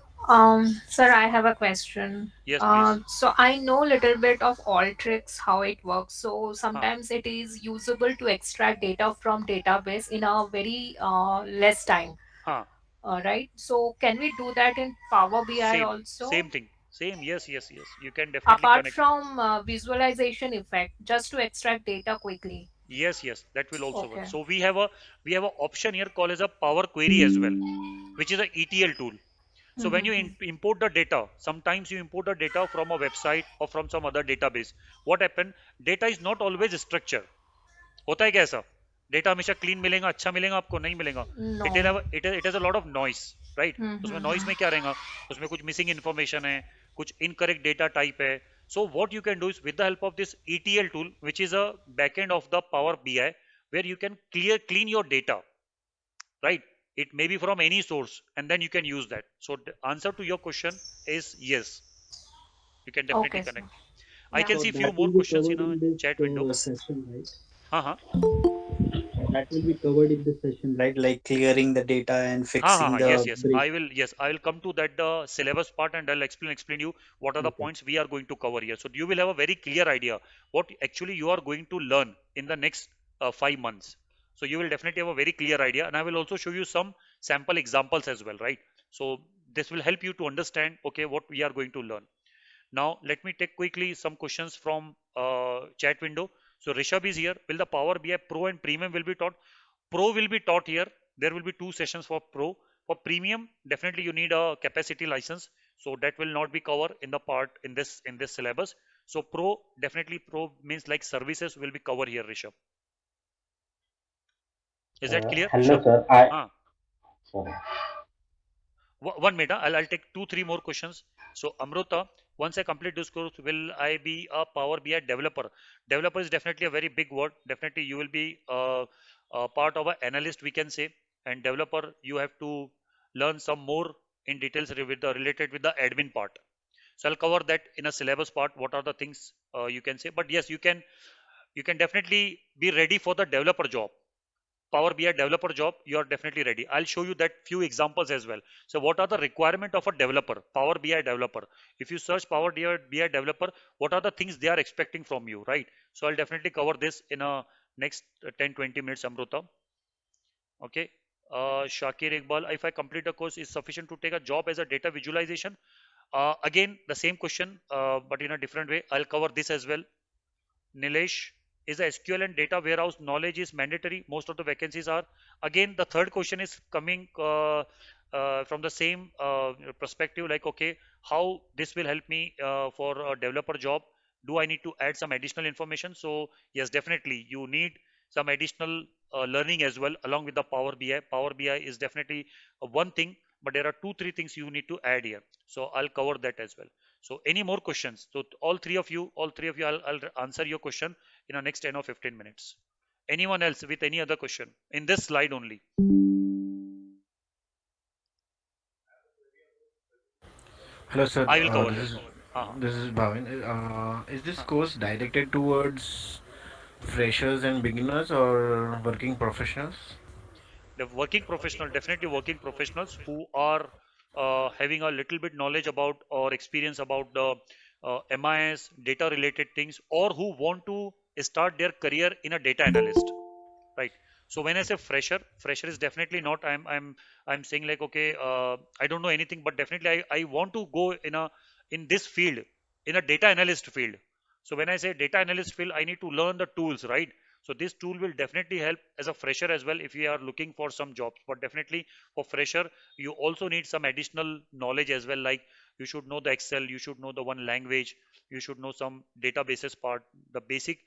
Sir, I have a question. Yes please. So I know little bit of all tricks how it works. So हाँ sometimes it is usable to extract data from database in a very less time. हाँ, Right? So can we do that in Power BI same also? Same thing, same, yes yes yes, you can definitely Apart connect. from visualization effect, just to extract data quickly. Yes, that will also work. Okay. So we have a option here called as a Power Query as well, which is a ETL tool. So when you Mm-hmm. import the data, sometimes you import the data from a website or from some other database. What happen? Data is not always structured. होता है क्या ऐसा, data हमेशा clean मिलेगा, अच्छा मिलेगा आपको? नहीं मिलेगा. It No. It is a lot of noise, right? उसमें नॉइस Mm-hmm. में क्या रहेगा, उसमें कुछ मिसिंग इन्फॉर्मेशन है, कुछ इनकरेक्ट डेटा टाइप है. So what you can do is with the help of this ETL tool, which is a backend of the Power BI, where you can clean your data, right? It may be from any source and then you can use that. So the answer to your question is yes, you can definitely Okay, sir. connect. I Yeah. can So see few that more will be questions covered in a in this chat window. session, right? हाँ हाँ That will be covered in this session, right? Like clearing the data and fixing हाँ, yes the yes, break. I will come to that the syllabus part, and I'll explain you what are the Okay. points we are going to cover here, so you will have a very clear idea what actually you are going to learn in the next 5 months. So you will definitely have a very clear idea, and I will also show you some sample examples as well, right? So this will help you to understand, okay, what we are going to learn. Now let me take quickly some questions from chat window. So Rishabh is here. Will the Power BI Pro and Premium will be taught? Pro will be taught here. There will be 2 sessions for Pro. For Premium, definitely you need a capacity license, so that will not be covered in the part in this syllabus. So Pro, definitely Pro means like services will be covered here, Rishabh. Is that clear, Hello, Rishabh? sir. Ah, Sorry. 1 minute. I'll take 2 3 more questions. So Amruta, once I complete this course, will I be a Power BI developer? Developer is definitely a very big word. Definitely you will be a part of an analyst, we can say. And developer, you have to learn some more in details related with the admin part. So I'll cover that in a syllabus part. What are the things you can say? But yes, you can you can definitely be ready for the developer job. Power BI developer job, you are definitely ready. I'll show you that few examples as well. So what are the requirement of a developer, Power BI developer? If you search Power BI developer, what are the things they are expecting from you, right? So I'll definitely cover this in a next 10-20 minutes, Amruta. Okay. Shakir Iqbal, if I complete a course, is sufficient to take a job as a data visualization? Again, the same question, but in a different way. I'll cover this as well. Nilesh, is the SQL and data warehouse knowledge is mandatory? Most of the vacancies are. Again, the third question is coming from the same perspective, like, okay, how this will help me for a developer job? Do I need to add some additional information? So yes, definitely you need some additional learning as well along with the Power BI. Power BI is definitely one thing, but there are 2-3 things you need to add here. So I'll cover that as well. So any more questions? So all three of you, I'll answer your question in the next 10 or 15 minutes. Anyone else with any other question in this slide only? Hello, sir. I will cover This that. is Uh-huh. this is Bhavin. Is this course directed towards freshers and beginners or working professionals? The working professional, definitely working professionals who are having a little bit knowledge about or experience about the MIS data related things, or who want to start their career in a data analyst, right? So when I say fresher is definitely not, I'm saying like, okay, I don't know anything, but definitely I want to go in this field, in a data analyst field. So when I say data analyst field, I need to learn the tools, right? So this tool will definitely help as a fresher as well if you are looking for some jobs. But definitely for fresher, you also need some additional knowledge as well. Like you should know the Excel, you should know the one language, you should know some databases part, the basic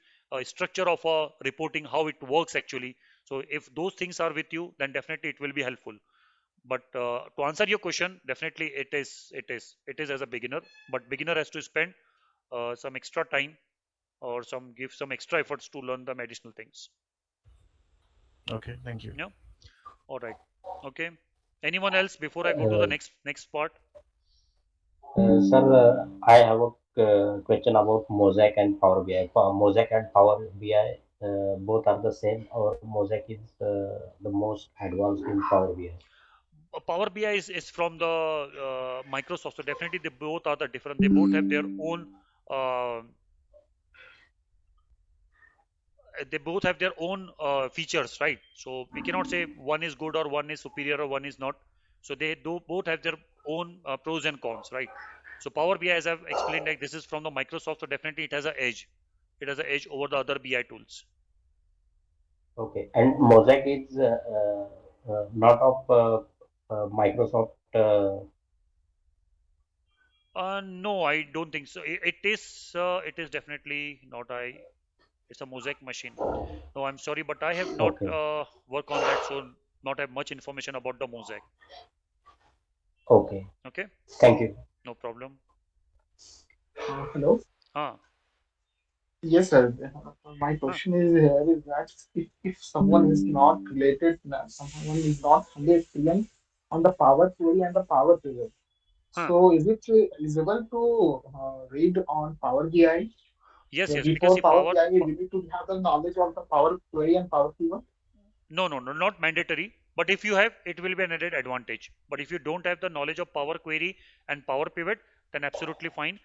structure of a reporting, how it works actually. So if those things are with you, then definitely it will be helpful. But to answer your question, definitely it is as a beginner, but beginner has to spend some extra time or give some extra efforts to learn the additional things. Okay, thank you. Yeah. All right. Okay. Anyone else before I go to the Uh, next part? Sir, I have a question about Mosaic and Power BI. Mosaic and Power BI both are the same, or Mosaic is the most advanced in Power BI? Power BI is from the Microsoft, so definitely they both are the different. They both have their own uh, features, right? So we cannot say one is good or one is superior or one is not. So they do both have their own pros and cons, right? So Power BI, as I've explained, like this is from the Microsoft, so definitely it has an edge. It has an edge over the other BI tools. Okay, and Mosaic is not of Microsoft. No, I don't think so. It is definitely not. It's a Mosaic machine. No, I'm sorry, but I have not Okay, worked on that, so not have much information about the Mosaic. okay. Okay, Thank you. no problem. Hello. Ah, Yes, sir. My ah, question is here is that if someone is not related, someone is not 100% on the Power Query and the Power Pivot, ah. so is it feasible to read on Power BI? Yes, Yeah, yes, because before see, Power BI, we need to have the knowledge of the Power Query and Power Pivot. no, no, no, not mandatory. But if you have, it will be an added advantage. But if you don't have the knowledge of Power Query and Power Pivot, then absolutely fine.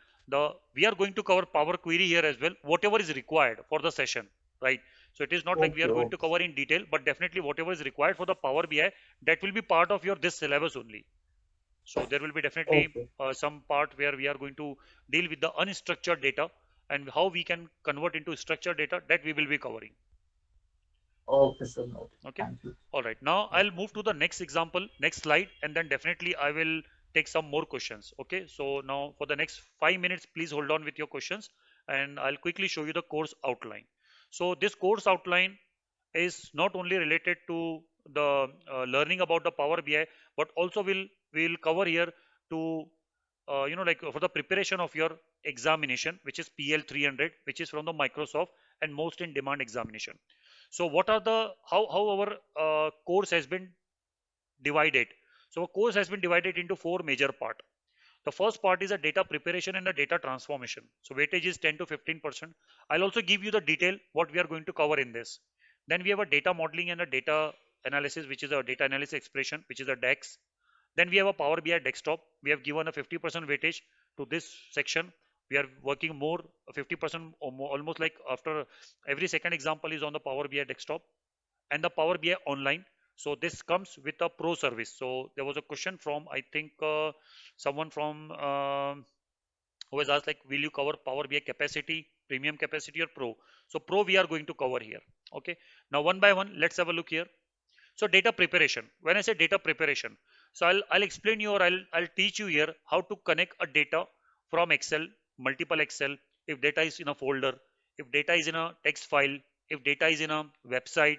We are going to cover Power Query here as well, whatever is required for the session, right? So it is not like we Okay, are going to okay, cover in detail, but definitely whatever is required for the Power BI, that will be part of your this syllabus only. So there will be definitely okay, some part where we are going to deal with the unstructured data and how we can convert into structured data, that we will be covering. okay, sir. Okay, Okay. thank you. All right. Now Yeah. I'll move to the next example, next slide, and then definitely I will take some more questions. Okay. So now for the next 5 minutes, please hold on with your questions and I'll quickly show you the course outline. So this course outline is not only related to the learning about the Power BI, but also will cover here to like for the preparation of your examination, which is PL 300, which is from the Microsoft and most in demand examination. So what are the how our course has been divided? So a course has been divided into four major part. The first part is a data preparation and a data transformation. So weightage is 10 to 15%. I'll also give you the detail what we are going to cover in this. Then we have a data modeling and a data analysis, which is a data analysis expression, which is a DEX. Then we have a Power BI desktop. We have given a 50% weightage to this section. We are working more 50% or more, almost like after every second example is on the Power BI desktop and the Power BI online. So this comes with a pro service. So there was a question from, I think, someone from who has asked like, will you cover Power BI capacity, premium capacity or pro? So pro we are going to cover here. Okay. Now one by one, let's have a look here. So data preparation. When I say data preparation, so I'll explain you or I'll teach you here how to connect a data from Excel, multiple Excel, if data is in a folder, if data is in a text file, if data is in a website,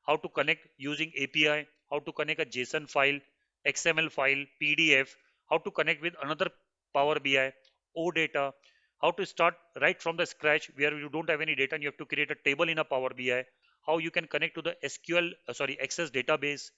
how to connect using API, how to connect a JSON file, XML file, PDF, how to connect with another Power BI, OData, how to start right from the scratch where you don't have any data and you have to create a table in a Power BI, how you can connect to the SQL, Access database,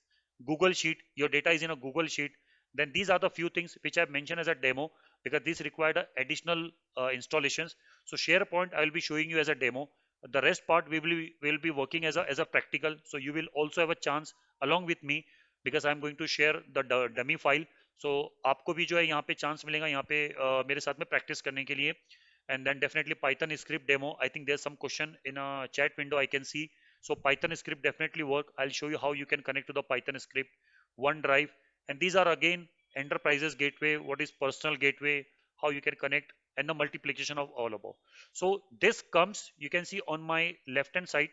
Google Sheet, your data is in a Google Sheet. Then these are the few things which I've mentioned as a demo because these required additional installations. So SharePoint, I will be showing you as a demo. The rest part we will be working as a practical. So you will also have a chance along with me because I'm going to share the dummy file. So आपको भी जो है यहाँ पे chance मिलेगा यहाँ पे मेरे साथ में प्रैक्टिस करने के लिए. And then definitely Python script demo. I think there's some question in a chat window I can see. So Python script definitely work. I'll show you how you can connect to the Python script, OneDrive, and these are again enterprises gateway, what is personal gateway, how you can connect, and the multiplication of all above. So this comes, you can see on my left hand side,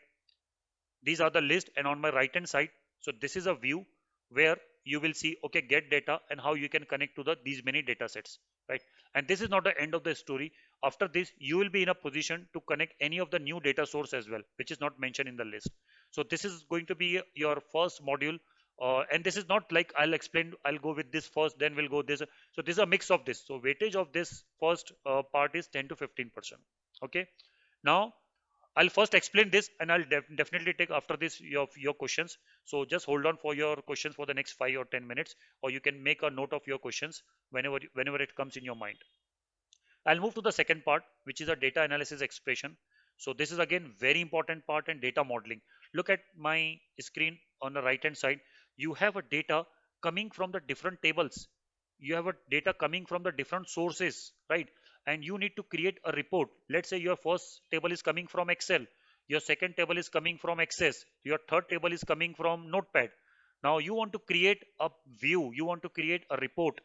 these are the list, and on my right hand side, so this is a view where you will see, okay, get data and how you can connect to these many data sets, right? And this is not the end of the story. After this, you will be in a position to connect any of the new data source as well, which is not mentioned in the list. So this is going to be your first module. And this is not like I'll go with this first, then we'll go this. So this is a mix of this. So weightage of this first part is 10 to 15%. Okay. Now I'll first explain this and I'll definitely take after this your questions. So just hold on for your questions for the next 5 or 10 minutes, or you can make a note of your questions whenever it comes in your mind. I'll move to the second part, which is a data analysis expression. So this is again very important part in data modeling. Look at my screen on the right hand side. You have a data coming from the different tables. You have a data coming from the different sources, right? And you need to create a report. Let's say your first table is coming from Excel, your second table is coming from Access, your third table is coming from Notepad. Now you want to create a view, you want to create a report,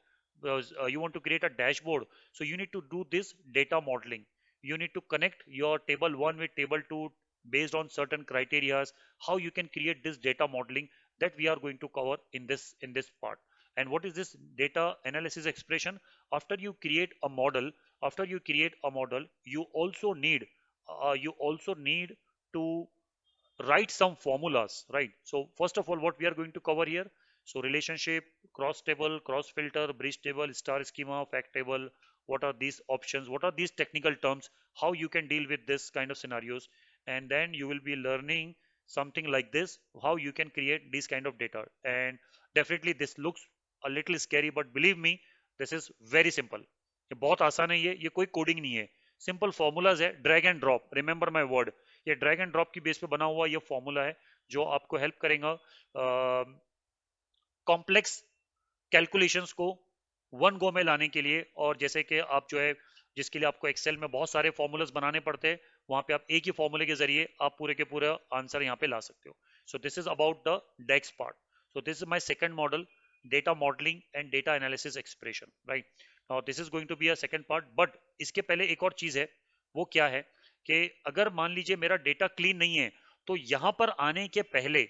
you want to create a dashboard. So you need to do this data modeling. You need to connect your table 1 with table 2 based on certain criterias, how you can create this data modeling that we are going to cover in this part. And what is this data analysis expression? After you create a model, you also need to write some formulas, right? So first of all, what we are going to cover here, so relationship, cross table, cross filter, bridge table, star schema, fact table, what are these options, what are these technical terms, how you can deal with this kind of scenarios. And then you will be learning something like this, how you can create this kind of data. And definitely this looks a little scary, but believe me, this is very simple. ये बहुत आसान है, ये कोई coding नहीं है, simple formulas है, drag and drop. Remember my word, ये ड्रैग एंड ड्रॉप की बेस पे बना हुआ ये फॉर्मूला है जो आपको हेल्प करेगा कॉम्प्लेक्स कैलकुलेशंस को वन गो में लाने के लिए. और जैसे कि आप जो है जिसके लिए आपको एक्सेल में बहुत सारे फॉर्मूलाज बनाने पड़ते हैं, वहां पे आप एक ही फॉर्मूले के जरिए आप पूरे के पूरे आंसर यहाँ पे ला सकते हो. So this is about the DAX part. So this is my second model, data modeling and data analysis expression, right? Now this is going to be a second part, but इसके पहले एक और चीज है. वो क्या है कि अगर मान लीजिए मेरा डेटा क्लीन नहीं है, तो यहां पर आने के पहले,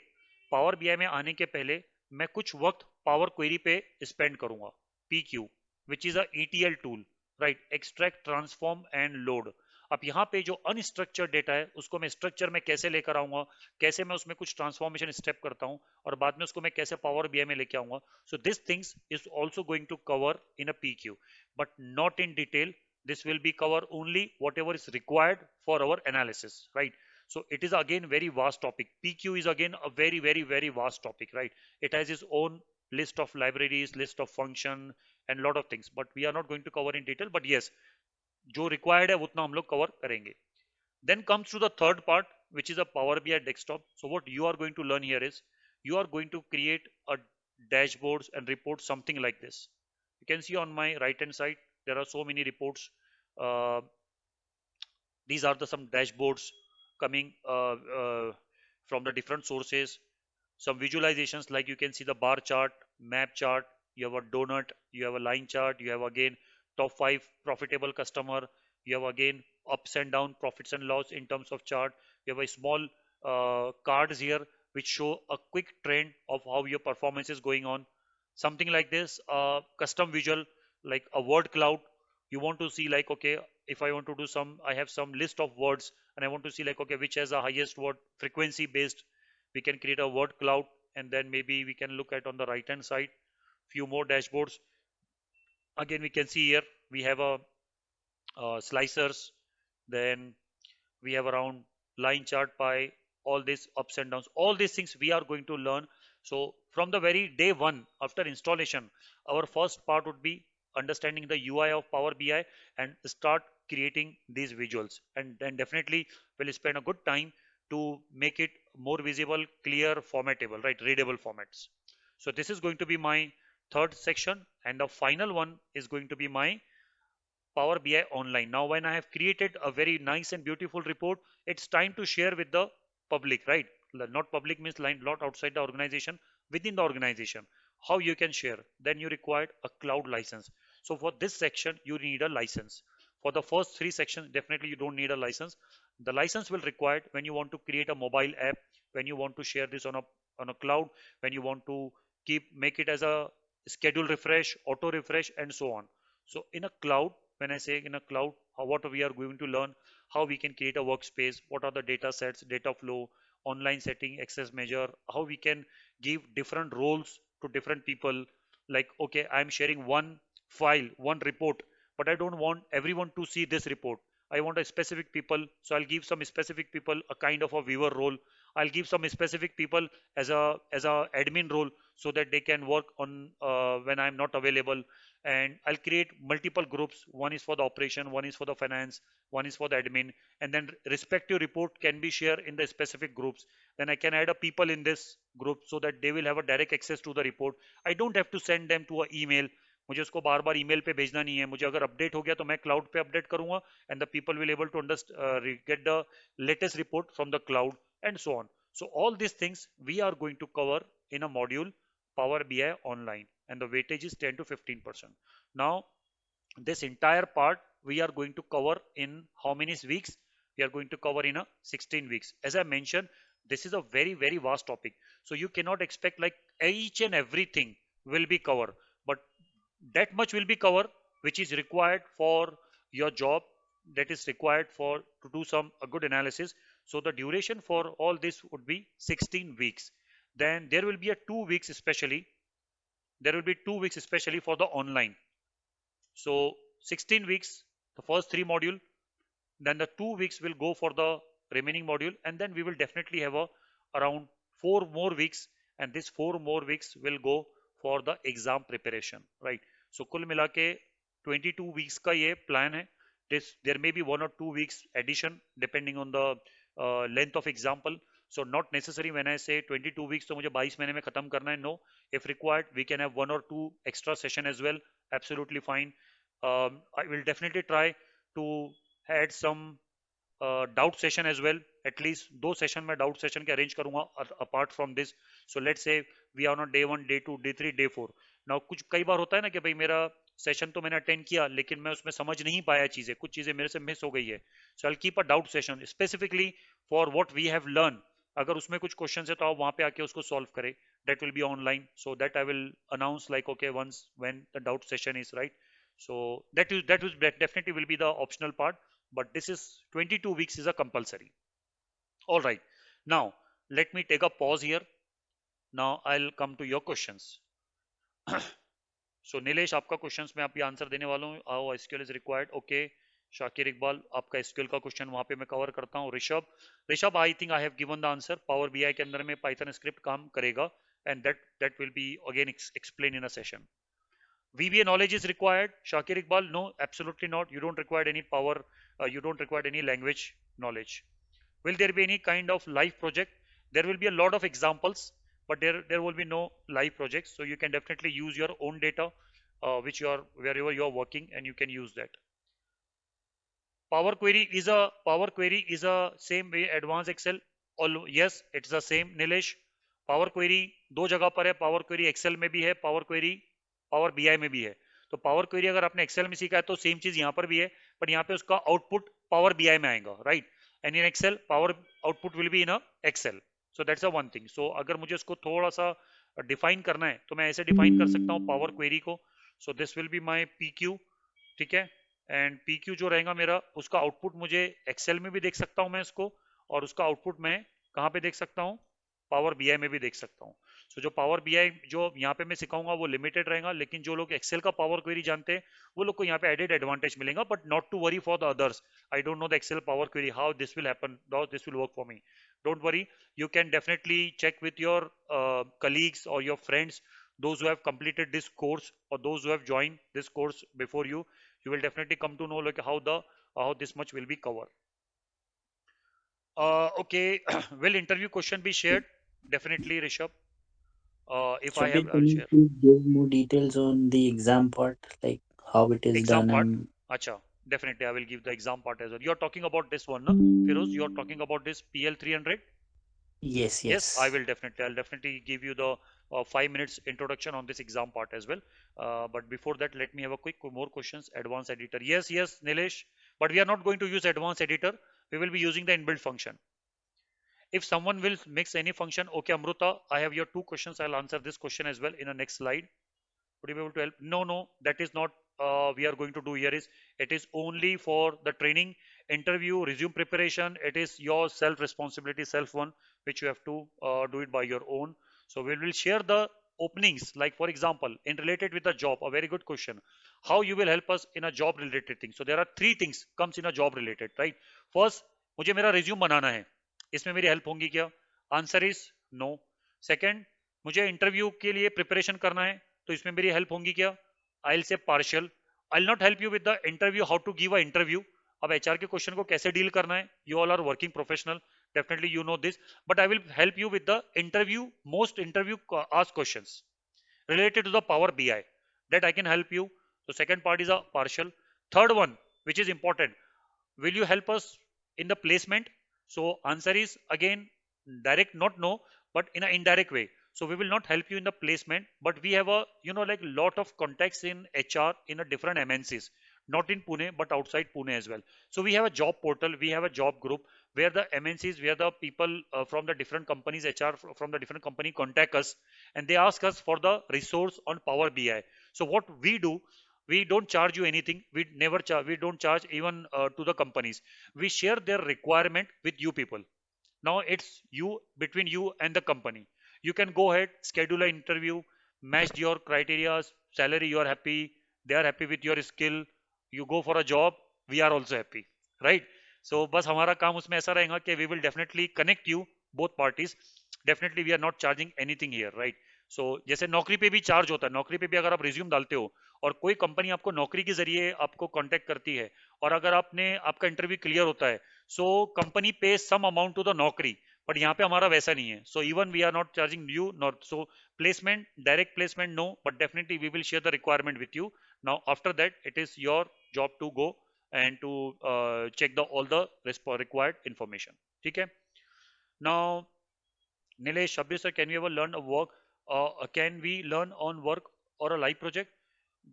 पावर बीआई में आने के पहले मैं कुछ वक्त पावर क्वेरी पे स्पेंड करूंगा. PQ, which is a ETL tool, right? Extract, transform and load. अब यहाँ पे जो अनस्ट्रक्चर्ड डेटा है उसको मैं स्ट्रक्चर में कैसे लेकर आऊंगा, कैसे मैं उसमें कुछ ट्रांसफॉर्मेशन स्टेप करता हूँ और बाद में उसको मैं कैसे पावर बीआई में लेके आऊंगा. So this things is also going to cover in a PQ, but not in detail. This will be cover only whatever is required for our analysis, right? So it is again very vast topic. PQ is again a very, very, very vast topic, right? It has its own list of libraries, list of function, and lot of things, but we are not going to cover in detail, but yes, जो required है उतना हम लोग cover करेंगे. Then comes to the third part, which is a Power BI desktop. So what you are going to learn here is you are going to create a dashboards and reports something like this. You can see on my right hand side there are so many reports. These are the some dashboards coming from the different sources. Some visualizations, like you can see the bar chart, map chart, you have a donut, you have a line chart, you have again top 5 profitable customer, you have again ups and down profits and loss in terms of chart, you have a small cards here which show a quick trend of how your performance is going on, something like this. Custom visual like a word cloud, you want to see like, okay, if I want to do some, I have some list of words and I want to see like, okay, which has the highest word frequency based, we can create a word cloud. And then maybe we can look at on the right hand side few more dashboards. Again we can see here we have a slicers, then we have around line chart by all these ups and downs, all these things we are going to learn. So from the very day one after installation, our first part would be understanding the UI of Power BI and start creating these visuals, and then definitely we'll spend a good time to make it more visible, clear, formatable, right, readable formats. So this is going to be my third section, and the final one is going to be my Power BI online. Now, when I have created a very nice and beautiful report, it's time to share with the public, right? Not public means not outside the organization, within the organization. How you can share? Then you require a cloud license. So for this section, you need a license. For the first 3 sections, definitely you don't need a license. The license will required when you want to create a mobile app, when you want to share this on a cloud, when you want to make it as a schedule refresh, auto refresh, and so on. So in a cloud, when I say in a cloud, what we are going to learn, how we can create a workspace, what are the data sets, data flow, online setting, access measure, how we can give different roles to different people. Like, okay, I'm sharing one file, one report, but I don't want everyone to see this report. I want a specific people, so I'll give some specific people a kind of a viewer role. I'll give some specific people as a admin role so that they can work on when I'm not available. And I'll create multiple groups. One is for the operation, one is for the finance, one is for the admin, and then respective report can be shared in the specific groups. Then I can add a people in this group so that they will have a direct access to the report. I don't have to send them to an email. मुझे उसको बार बार email पे भेजना नहीं है. मुझे अगर update हो गया तो मैं क्लाउड पे अपडेट करूंगा, and the people will able to get the latest report from the cloud, and so on. So all these things we are going to cover in a module Power BI online, and the weightage is 10 to 15%. Now this entire part we are going to cover in how many weeks? We are going to cover in a 16 weeks. As I mentioned, this is a very very vast topic, so you cannot expect like each and everything will be covered, but that much will be covered which is required for your job, that is required for to do some a good analysis. So the duration for all this would be 16 weeks. Then there will be a 2 weeks especially, there will be 2 weeks especially for the online. So 16 weeks the first 3 module, then the 2 weeks will go for the remaining module, and then we will definitely have a around 4 more weeks, and this 4 more weeks will go for the exam preparation, right? So कुल मिला के 22 weeks का ये plan है. There may be 1 or 2 weeks addition depending on the length of example. So not necessary when I say 22 weeks तो मुझे 22 महीने में खत्म करना है. No, if required we can have 1 or 2 extra session as well. Absolutely fine. I will definitely try to add some doubt session as well. At least 2 session में doubt session के arrange करूंगा apart from this. So let's say we are on day 1, day 2, day 3, day 4. Now कुछ कई बार होता है ना कि भाई मेरा सेशन तो मैंने अटेंड किया लेकिन मैं उसमें समझ नहीं पाया चीजें, कुछ चीजें मेरे से मिस हो गई है. So I keep a doubt session specifically for what we have learn. अगर उसमें कुछ क्वेश्चन है तो आप वहां पे आके उसको सॉल्व करें. That will be online, so that I will announce like okay once when the doubt session is right. So that definitely will be the optional part, but this is 22 weeks is a compulsory. All right, now let me take a pause here. Now I'll come to your questions. So Nilesh, आपका questions में आपकी answer देने वाला हूँ. How SQL is required. Okay. Shakir Iqbal, आपका SQL का question वहां पे मैं कवर करता हूँ. Rishabh, I think I have given the answer. Power BI के अंदर में पाइथन स्क्रिप्ट काम करेगा, and that will be again explained in a session. VBA knowledge is required. Shakir Iqbal, no, absolutely not. You don't require any power, you don't require any language knowledge. Will there be any kind of live project? There will be a lot of examples, but there will be no live projects. So you can definitely use your own data, which you are wherever you are working, and you can use that. Power Query is a same way advanced Excel. All yes, it's the same. Nilesh, Power Query दो जगह पर है. Power Query Excel में भी है, Power Query Power BI में भी है. तो Power Query अगर आपने Excel में सीखा है तो सेम चीज यहाँ पर भी है, पर यहाँ पे उसका आउटपुट Power BI में आएगा, right? And in Excel Power output will be in a Excel. So that's a one thing. सो अगर मुझे उसको थोड़ा सा डिफाइन करना है तो मैं ऐसे डिफाइन कर सकता हूँ पावर क्वेरी को. So this will be my PQ, ठीक है? एंड PQ जो रहेगा मेरा, उसका आउटपुट मुझे एक्सेल में भी देख सकता हूँ मैं इसको, और उसका आउटपुट मैं कहाँ पे देख सकता हूँ? पावर BI में भी देख सकता हूँ. सो जो पावर BI जो यहाँ पे मैं सिखाऊंगा वो लिमिटेड रहेगा, लेकिन जो लोग एक्सेल का पावर क्वेरी जानते हैं वो लोग को यहाँ पे एडेड एडवांटेज मिलेगा. But not to worry for the others. I don't know the Excel Power Query, how this will happen, how this will work for me. Don't worry, you can definitely check with your colleagues or your friends, those who have completed this course or those who have joined this course before you. You will definitely come to know like how this much will be covered. Okay. Will interview question be shared? Definitely, Rishabh. If I have, Sabir, I'll can you share. please give more details on the exam part, like how it is Exam done part. and Acha, definitely I will give the exam part as well. You're talking about this one, no? Firoz, you're talking about this PL 300. yes, Yes, I yes. will definitely. I'll definitely give you the 5 minutes introduction on this exam part as well. But before that, let me have a quick more questions. Advanced editor. Yes, yes, Nilesh. But we are not going to use advanced editor. We will be using the inbuilt function. If someone will mix any function, okay, Amruta, I have your two questions. I'll answer this question as well in the next slide. Would you be able to help? No, no, that is not we are going to do here. Is it is only for the training, interview, resume preparation. It is your self responsibility, self one, which you have to do it by your own. So we will share the openings, like for example, in related with the job. A very good question. How you will help us in a job related thing. So there are three things comes in a job related, right? First, मुझे मेरा resume बनाना है. इसमें मेरी help होंगी क्या? Answer is no. Second, मुझे interview के लिए प्रिपरेशन करना है, तो इसमें मेरी हेल्प होंगी क्या? I will say partial. I will not help you with the interview, how to give a interview. अब HR के क्वेश्चन को कैसे डील करना है, you all are working professional, definitely you know this. But I will help you with the interview, most interview ask questions related to the Power BI, that I can help you. So second part is a partial. Third one, which is important, will you help us in the placement? So answer is again direct, not no, but in an indirect way. So we will not help you in the placement, but we have a like lot of contacts in HR in a different MNCs, not in Pune but outside Pune as well. So we have a job portal, we have a job group where the MNCs, where the people from the different companies, HR from the different company contact us, and they ask us for the resource on Power BI. So what we do, we don't charge you anything. We never charge. We don't charge even to the companies. We share their requirement with you people. Now it's you, between you and the company. You can go ahead, schedule an interview, match your criteria, salary you are happy, they are happy with your skill, you go for a job, we are also happy, right? So बस हमारा काम उसमें ऐसा रहेगा कि we will definitely connect you both parties. Definitely we are not charging anything here, right? So जैसे नौकरी पे भी चार्ज होता है, नौकरी पे भी अगर आप रिज्यूम डालते हो और कोई कंपनी आपको नौकरी के जरिए आपको कांटेक्ट करती है, और अगर आपका इंटरव्यू क्लियर होता है, सो कंपनी पे some amount to the Naukri. बट यहाँ पे हमारा वैसा नहीं है. So even we are not charging you, not so placement, direct placement no, but definitely we will share the requirement with you. Now after that it is your job to go and to check the all the required information. ठीक है? Now Nilesh, Shabir sir, can we ever learn a work? Can we learn on work or a live project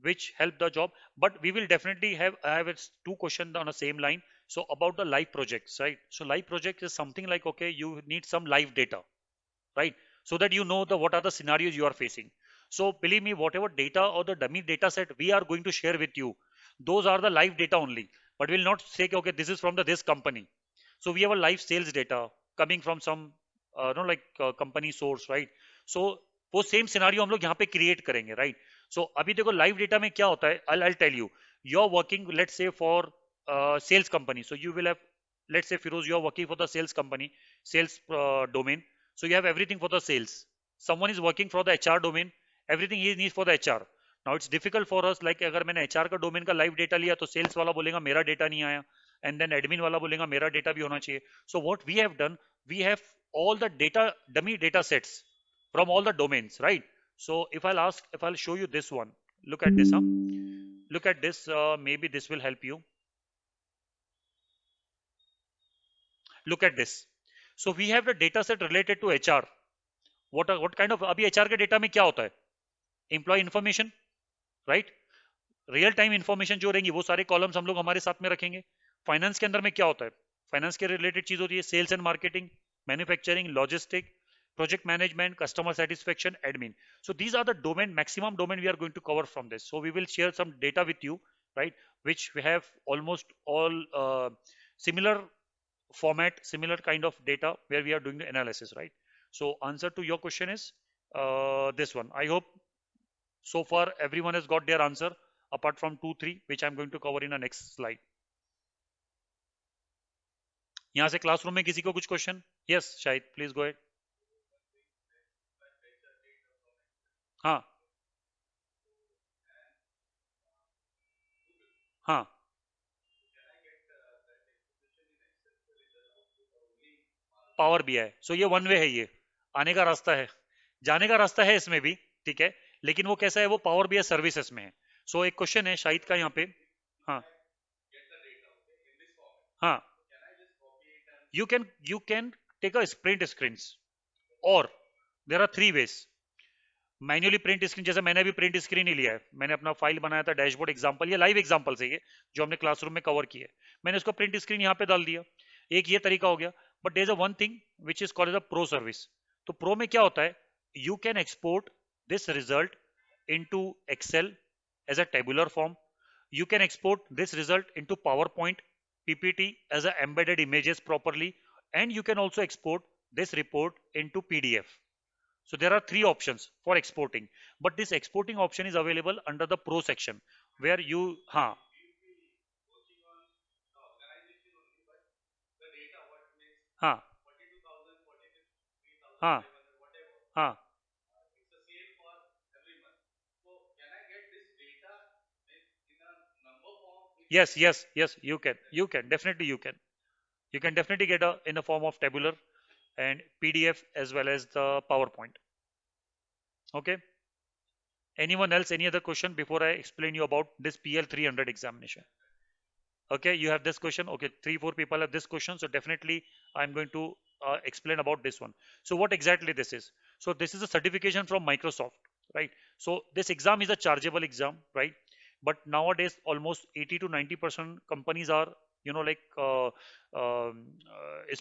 which help the job? But we will definitely have, I have two questions on the same line. So about the live projects, right? So live project is something like, okay, you need some live data, right? So that you know what are the scenarios you are facing. So believe me, whatever data or the dummy data set we are going to share with you, those are the live data only. But we'll not say, okay, this is from this company. So we have a live sales data coming from some company source, right? So वो same scenario हम लोग यहाँ पे create करेंगे, right? सो अभी देखो live data में क्या होता है, I'll tell you. You are working, let's say, for sales company. So you will have, let's say, Firoz, you are working for the sales company, sales domain. So you have everything for the sales. Someone is working for the HR domain, everything he needs for the HR. Now it's difficult for us, like अगर मैंने HR का domain का live data लिया तो sales वाला बोलेगा मेरा data नहीं आया, एंड देन एडमिन वाला बोलेगा मेरा डेटा भी होना चाहिए. So what we have done, we have all the data, dummy data sets from all the domains, right? So if I'll show you this one, look at this, look at this, maybe this will help you. Look at this. So we have the data set related to HR. What kind of, अभी HR के data में क्या होता है? Employee information, right? Real time information जो रहेंगी वो सारे कॉलम्स हम लोग हमारे साथ में रखेंगे. फाइनेंस के अंदर में क्या होता है? फाइनेंस के रिलेटेड चीज होती है sales and marketing, manufacturing, logistic, project management, customer satisfaction, admin. So these are the domain, maximum domain we are going to cover from this. So we will share some data with you, right, which we have almost all similar format, similar kind of data where we are doing the analysis, right? So answer to your question is this one. I hope so far everyone has got their answer apart from 2 3 which I'm going to cover in the next slide. यहाँ से classroom में किसी को कुछ question? Yes Shahid, please go ahead. हाँ हाँ power B I. सो ये one way है, ये आने का रास्ता है, जाने का रास्ता है इसमें भी, ठीक है, लेकिन वो कैसा है, वो पावर बी आई सर्विसेज में है. सो एक क्वेश्चन है शाहिद का यहाँ पे. हाँ हाँ, you can take a print screens, or there are 3 ways. Manually print screen, जैसे मैंने अभी प्रिंट स्क्रीन ही लिया है, मैंने अपना फाइल बनाया था डैशबोर्ड एग्जांपल, ये लाइव एग्जांपल है ये जो हमने क्लासरूम में कवर किया है, मैंने उसको प्रिंट स्क्रीन यहाँ पे डाल दिया. एक ये तरीका हो गया. But there is a one thing which is called as a pro service. तो प्रो में क्या होता है, you can export this result into Excel as a tabular form, you can export this result into PowerPoint, PPT as a embedded images properly, and you can also export this report into PDF. So there are 3 options for exporting, but this exporting option is available under the Pro section where you हाँ हाँ हाँ yes you can definitely you can definitely get a in the form of tabular and PDF as well as the PowerPoint. Okay, anyone else, any other question before I explain you about this PL 300 examination? Okay, you have this question. Okay, 3 4 people have this question, so definitely I'm going to explain about this one. So what exactly this is? So this is a certification from Microsoft, right? So this exam is a chargeable exam, right? But nowadays almost 80 to 90% companies are, you know, like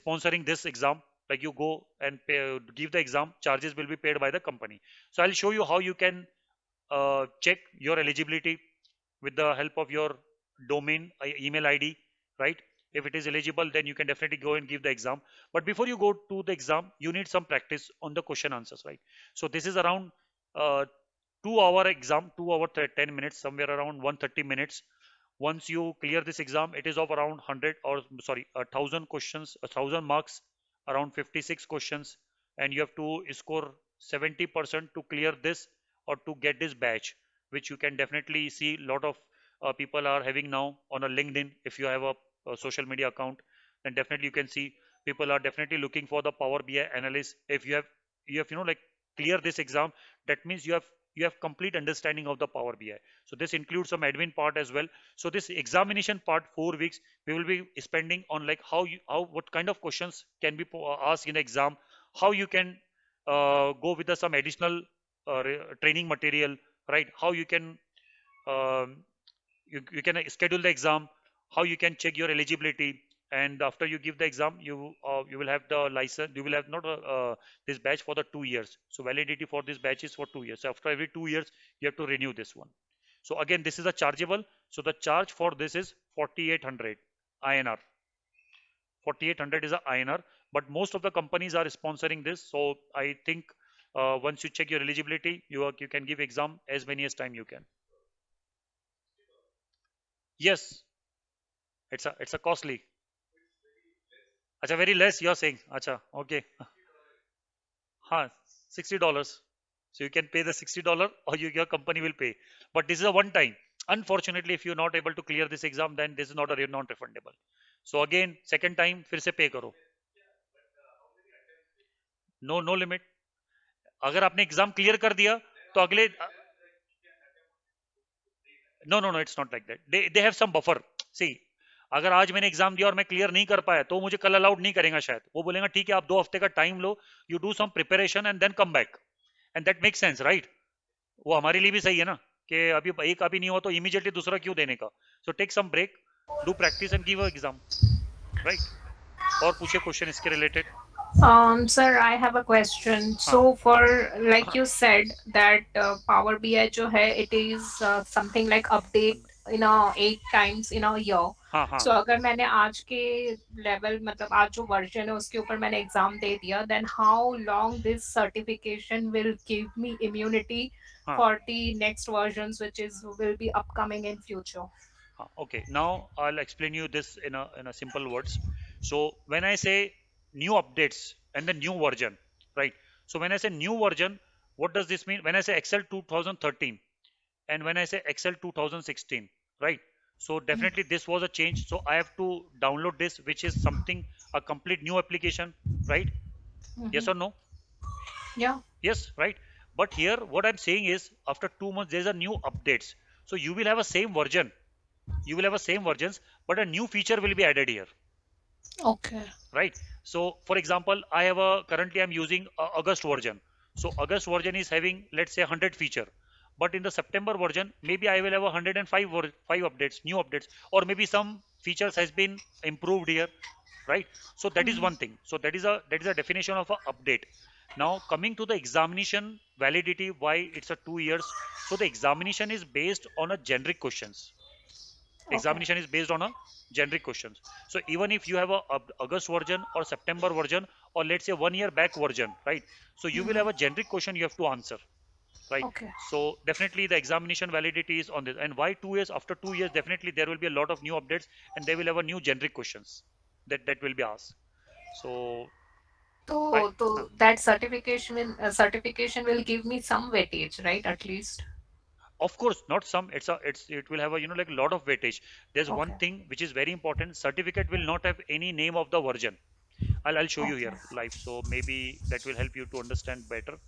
sponsoring this exam. Like you go and pay, give the exam, charges will be paid by the company. So I'll show you how you can check your eligibility with the help of your domain email ID, right? If it is eligible, then you can definitely go and give the exam. But before you go to the exam, you need some practice on the question answers, right? So this is around 2 hour exam, 2 hour 10 minutes, somewhere around 130 minutes. Once you clear this exam, it is of around 100 or sorry 1000 questions, 1000 marks, around 56 questions, and you have to score 70% to clear this or to get this badge, which you can definitely see a lot of people are having now on a LinkedIn. If you have a social media account, then definitely you can see people are definitely looking for the Power BI analyst. If you have you know, like clear this exam, that means you have complete understanding of the Power BI. So this includes some admin part as well. So this examination part, 4 weeks, we will be spending on like how what kind of questions can be asked in exam, how you can go with some additional training material, right? How you can you can schedule the exam, how you can check your eligibility, and after you give the exam, you will have the license, you will have not this badge for the 2 years. So validity for this badge is for 2 years. So after every 2 years you have to renew this one. So again, this is a chargeable, so the charge for this is 4800 INR. 4800 is a INR, but most of the companies are sponsoring this. So I think once you check your eligibility, you can give exam as many as time you can. Yes, it's a costly. Acha, very less you are saying. Acha, okay. Huh, $60. So you can pay the $60 or your company will pay. But this is a one time. Unfortunately, if you're not able to clear this exam, then this is not a non-refundable. So again, second time फिर से pay करो. No limit. अगर आपने exam clear कर दिया तो अगले no, it's not like that. They have some buffer. See, अगर आज मैंने एग्जाम दिया और मैं क्लियर नहीं कर पाया तो मुझे कल अलाउड नहीं करेगा शायद. वो बोलेगा ठीक है आप 2 हफ्ते का टाइम लो, you do some preparation and then come back, and that make sense, right? वो हमारे लिए भी सही है ना कि अभी एक अभी नहीं हुआ तो इमीडिएटली दूसरा क्यों देने का. So take some break, do practice and give exam, right? और पूछे क्वेश्चन इसके related. Sir, I have a question. So for like you said that Power BI जो है, it is something like update in a 8 times in a year. हाँ. So अगर मैंने आज के लेवल मतलब आज जो वर्जन है उसके ऊपर मैंने एग्जाम दे दिया, then how long this certification will give me immunity for the next versions which will be upcoming in future? Okay, now I'll explain you this in a simple words. So when I say new updates and the new version, right? So when I say new version, what does this mean? When I say Excel 2013 and when I say Excel 2016, right? So definitely this was a change. So I have to download this, which is something a complete new application, right? Yes or no? Yeah. Yes, right. But here what I'm saying is after 2 months there's a new updates. So you will have a same version. You will have a same versions, but a new feature will be added here. Okay. Right. So for example, I have a currently I'm using August version. So August version is having let's say 100 feature, but in the September version maybe I will have 105 five updates, new updates, or maybe some features has been improved here, right? So that is one thing. So that is a definition of a update. Now coming to the examination validity, why it's a 2 years. So the examination is based on a generic questions. Examination is based on a generic questions. So even if you have a August version or September version or let's say 1 year back version, right? So you will have a generic question you have to answer, right? Okay. So definitely the examination validity is on this. And why 2 years? After 2 years, definitely there will be a lot of new updates and they will have a new generic questions that will be asked. So So that certification will give me some weightage, right? At least. of course not some, it will have a like a lot of weightage. There's one Okay. thing which is very important. Certificate will not have any name of the version. I'll show you here live, so maybe that will help you to understand better.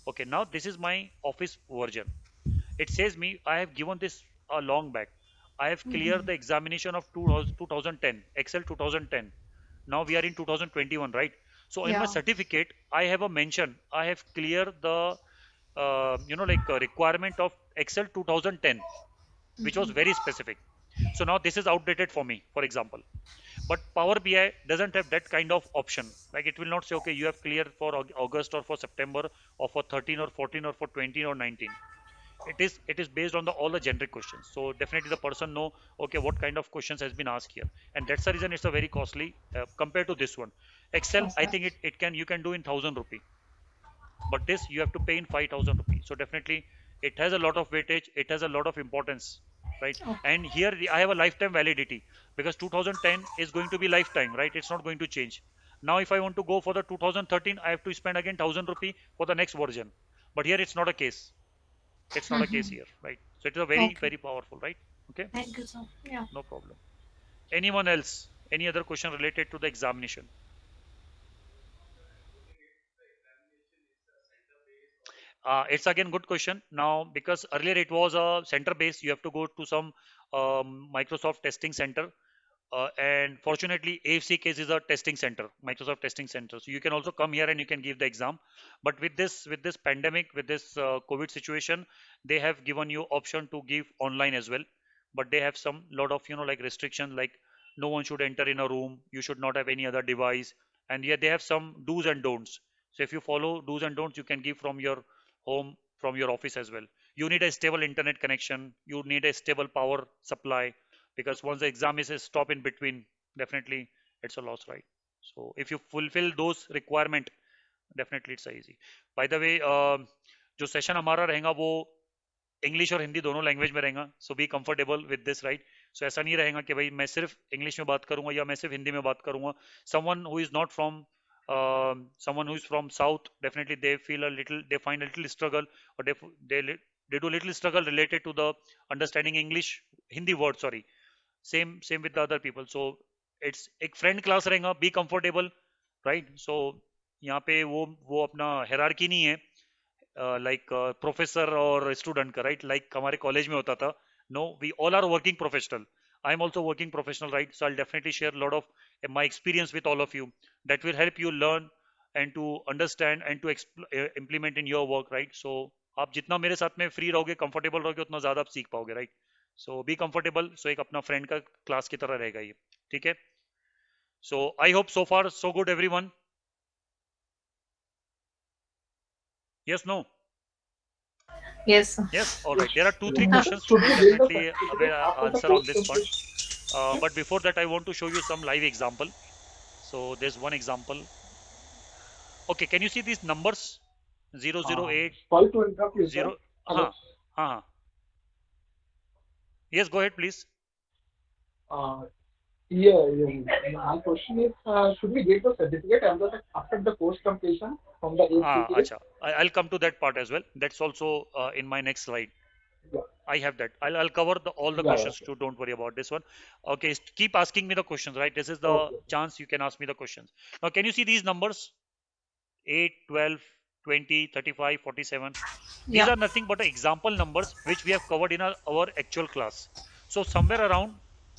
Okay, now this is my office version. It says me I have given this a long back. I have cleared the examination of 2010 Excel 2010. Now we are in 2021, right? So in my Yeah. certificate I have a mention I have cleared the like requirement of Excel 2010, which was very specific. So now this is outdated for me, for example. But Power BI doesn't have that kind of option. Like it will not say, okay, you have cleared for August or for September or for 13 or 14 or for 20 or 19. It is based on all the generic questions. So definitely the person know, okay, what kind of questions has been asked here, and that's the reason it's a very costly compared to this one. Excel, I think you can do in 1,000 rupee, but this you have to pay in 5,000 rupees. So definitely it has a lot of weightage, it has a lot of importance, right? And here I have a lifetime validity because 2010 is going to be lifetime, right? It's not going to change. Now if I want to go for the 2013, I have to spend again 1,000 rupee for the next version, but here it's not a case. It's not a case here, right? So it is a very powerful, right? Okay, Thank you, sir. Yeah. no problem. Anyone else, any other question related to the examination? It's again good question now, because earlier it was a center based. You have to go to some Microsoft testing center, and fortunately AFC case is a testing center, Microsoft testing center. So you can also come here and you can give the exam. But with this pandemic, with this COVID situation, they have given you option to give online as well. But they have some lot of like restrictions, like no one should enter in a room. You should not have any other device, and yet they have some do's and don'ts. So if you follow do's and don'ts, you can give from your home, from your office as well. You need a stable internet connection. You need a stable power supply, because once the exam is a stop in between, definitely it's a loss, right? So if you fulfill those requirement, definitely it's easy. By the way, जो session हमारा रहेगा वो English और हिंदी दोनों language में रहेगा. So be comfortable with this, right? So ऐसा नहीं रहेगा कि भाई मैं सिर्फ इंग्लिश में बात करूंगा या मैं सिर्फ हिंदी में बात करूंगा. Someone who is not from someone who is from south, definitely they find a little struggle, or they do little struggle related to the understanding English, Hindi word, sorry. Same with the other people. So it's एक friend class रहेगा, be comfortable, right? So यहाँ पे वो अपना hierarchy नहीं है like professor और student का, राइट? लाइक हमारे कॉलेज में होता था. No, we all are working professional. I am also working professional, right? So I'll definitely share a lot of my experience with all of you that will help you learn and to understand and to implement in your work, right? So आप जितना मेरे साथ में free रहोगे, comfortable रहोगे, उतना ज्यादा आप सीख पाओगे, right? So be comfortable. So एक अपना फ्रेंड का क्लास की तरह रहेगा ये, ठीक है? So I hope so far so good everyone. Yes, no? Yes. Yes, all right. There are 2-3 questions Should to we be build a definitely certificate after the answer on course this part. completion? But before that, I want to show you some live example. So there's one example. Okay, can you see these numbers? 008, Sorry to interrupt you, sir. 0. Hello. Huh. Yes, go ahead, please. Yeah. My question is, should we get the certificate after the course completion from the HCPS? Acha. I'll come to that part as well. That's also in my next slide. Yeah. I have that. I'll cover all the Yeah, questions okay. too. Don't worry about this one. Okay, keep asking me the questions, right? This is the Okay. chance you can ask me the questions. Now, can you see these numbers? 8, 12, 20, 35, 47. These Yeah. are nothing but example numbers which we have covered in our actual class. So somewhere around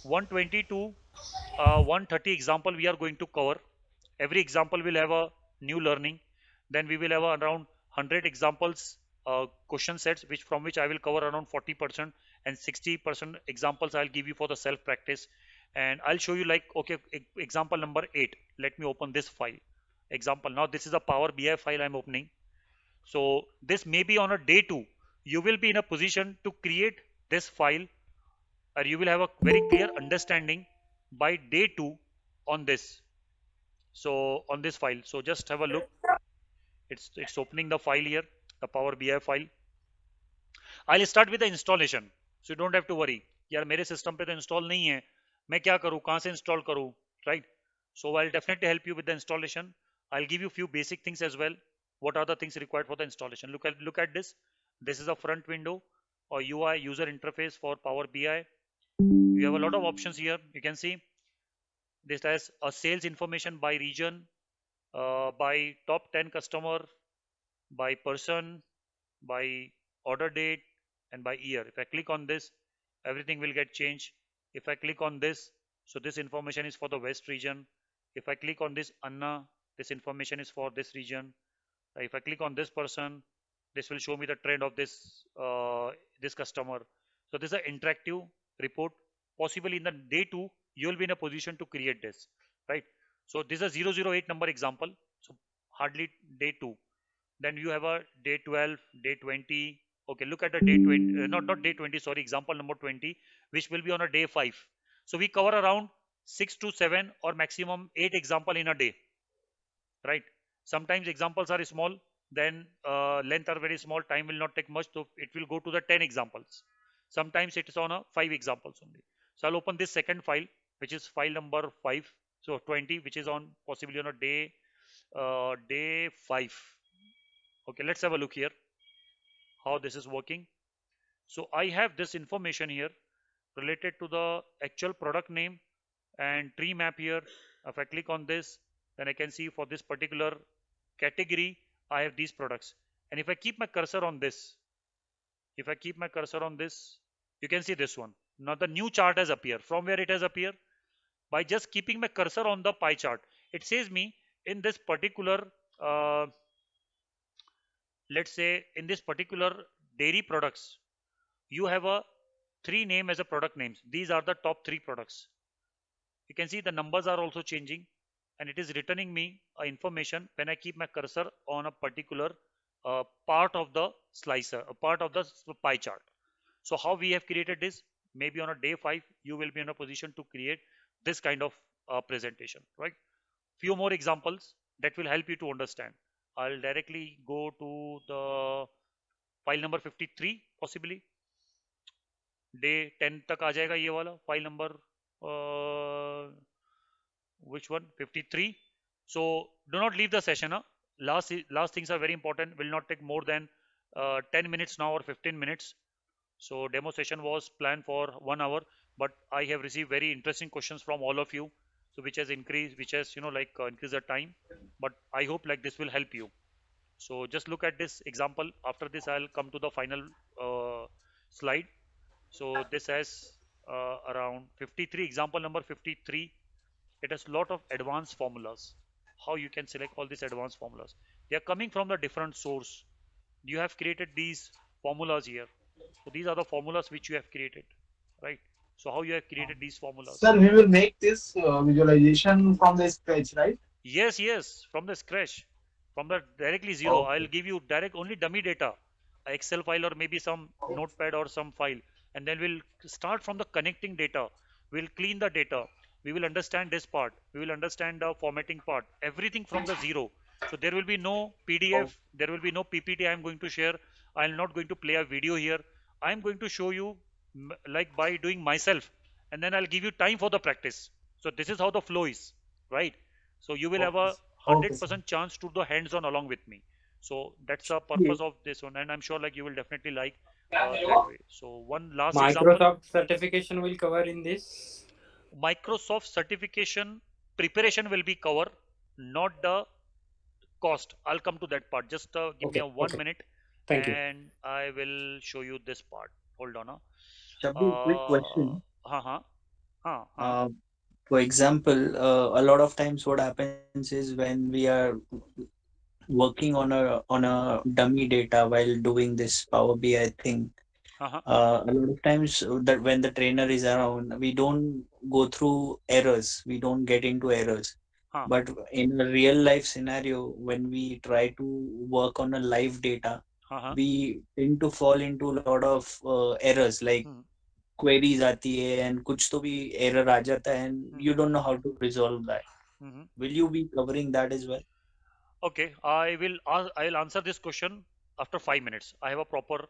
120 to 130 example we are going to cover. Every example will have a new learning. Then we will have around 100 examples, question sets, from which I will cover around 40%, and 60% examples I'll give you for the self practice. And I'll show you, like, okay, example number 8. Let me open this file. Example. Now this is a Power BI file I'm opening. So this may be on a day 2. You will be in a position to create this file, or you will have a very clear understanding by day 2 on this. So on this file. So just have a look. It's opening the file here, the Power BI file. I'll start with the installation. So you don't have to worry. यार मेरे system पे तो install नहीं है, मैं क्या करूँ, कहाँ से इंस्टॉल करूँ, right? So I'll definitely help you with the installation. I'll give you few basic things as well. What are the things required for the installation? Look at this. This is a front window or UI, user interface for Power BI. You have a lot of options here. You can see this has a sales information by region, by top 10 customer, by person, by order date, and by year. If I click on this, everything will get changed. If I click on this, so this information is for the West region. If I click on this Anna, this information is for this region. If I click on this person, this will show me the trend of this customer. So this is an interactive report. Possibly in the day 2, you will be in a position to create this, right? So this is a 008 number example. So hardly day 2. Then you have a day 12, day 20. Okay, look at the day 20, not day 20, sorry, example number 20, which will be on a day 5. So we cover around 6 to 7 or maximum 8 example in a day, right? Sometimes examples are small, then length are very small, time will not take much, so it will go to the 10 examples. Sometimes it is on a 5 examples only. So I'll open this second file, which is file number 5. So 20, which is on possibly on a day 5. Okay, let's have a look here how this is working. So I have this information here related to the actual product name and tree map here. If I click on this, then I can see for this particular category I have these products. And if I keep my cursor on this, you can see this one. Now the new chart has appeared. From where it has appeared? By just keeping my cursor on the pie chart. It says me in this particular let's say in this particular dairy products, you have a 3 name as a product names. These are the top 3 products. You can see the numbers are also changing, and it is returning me information when I keep my cursor on a particular part of the slicer, a part of the pie chart. So how we have created this? Maybe on a day 5, you will be in a position to create this kind of presentation, right? Few more examples that will help you to understand. I'll directly go to the file number 53, possibly day 10 तक आ जाएगा ये वाला file number which one? 53. So do not leave the session. Last things are very important, will not take more than 10 minutes now or 15 minutes. So demo session was planned for 1 hour, but I have received very interesting questions from all of you. So which has increased, which has increased the time. But I hope like this will help you. So just look at this example. After this, I'll come to the final slide. So this has around 53, example number 53. It has lot of advanced formulas. How you can select all these advanced formulas. They are coming from the different source. You have created these formulas here. So these are the formulas which you have created, right? So how you have created these formulas? Sir, we will make this visualization from the scratch, right? Yes, yes, from the scratch, from the directly zero. I'll Okay. give you direct only dummy data, a Excel file or maybe some notepad or some file, and then we'll start from the connecting data. We'll clean the data. We will understand this part. We will understand the formatting part. Everything from the zero. So there will be no Oh, PDF. There will be no PPT. I'm going to share. I'm not going to play a video here. I'm going to show you like by doing myself, and then I'll give you time for the practice. So this is how the flow is, right? So you will have okay. a Okay, sir. 100% chance to do hands-on along with me. So that's the Ye- purpose of this one, and I'm sure like you will definitely like that way. So one last example. Microsoft certification will cover in this. Microsoft certification preparation will be cover, not the cost. I'll come to that part. Just give me Okay, a one okay. minute, Thank you. and I will show you this part. Hold on. Shabir, quick question. Huh. Huh. Uh, for example, a lot of times what happens is when we are working on a dummy data while doing this Power BI thing, Huh. a lot of times that when the trainer is around, we don't go through errors, we don't get into errors. Huh. But in a real life scenario, when we try to work on a live data, Huh. Huh. we tend to fall into a lot of errors like Hmm. queries आती है and कुछ तो भी error आ जाता है and Hmm. you don't know how to resolve that. Hmm. Will you be covering that as well? Okay, I'll answer this question after 5 minutes. I have a proper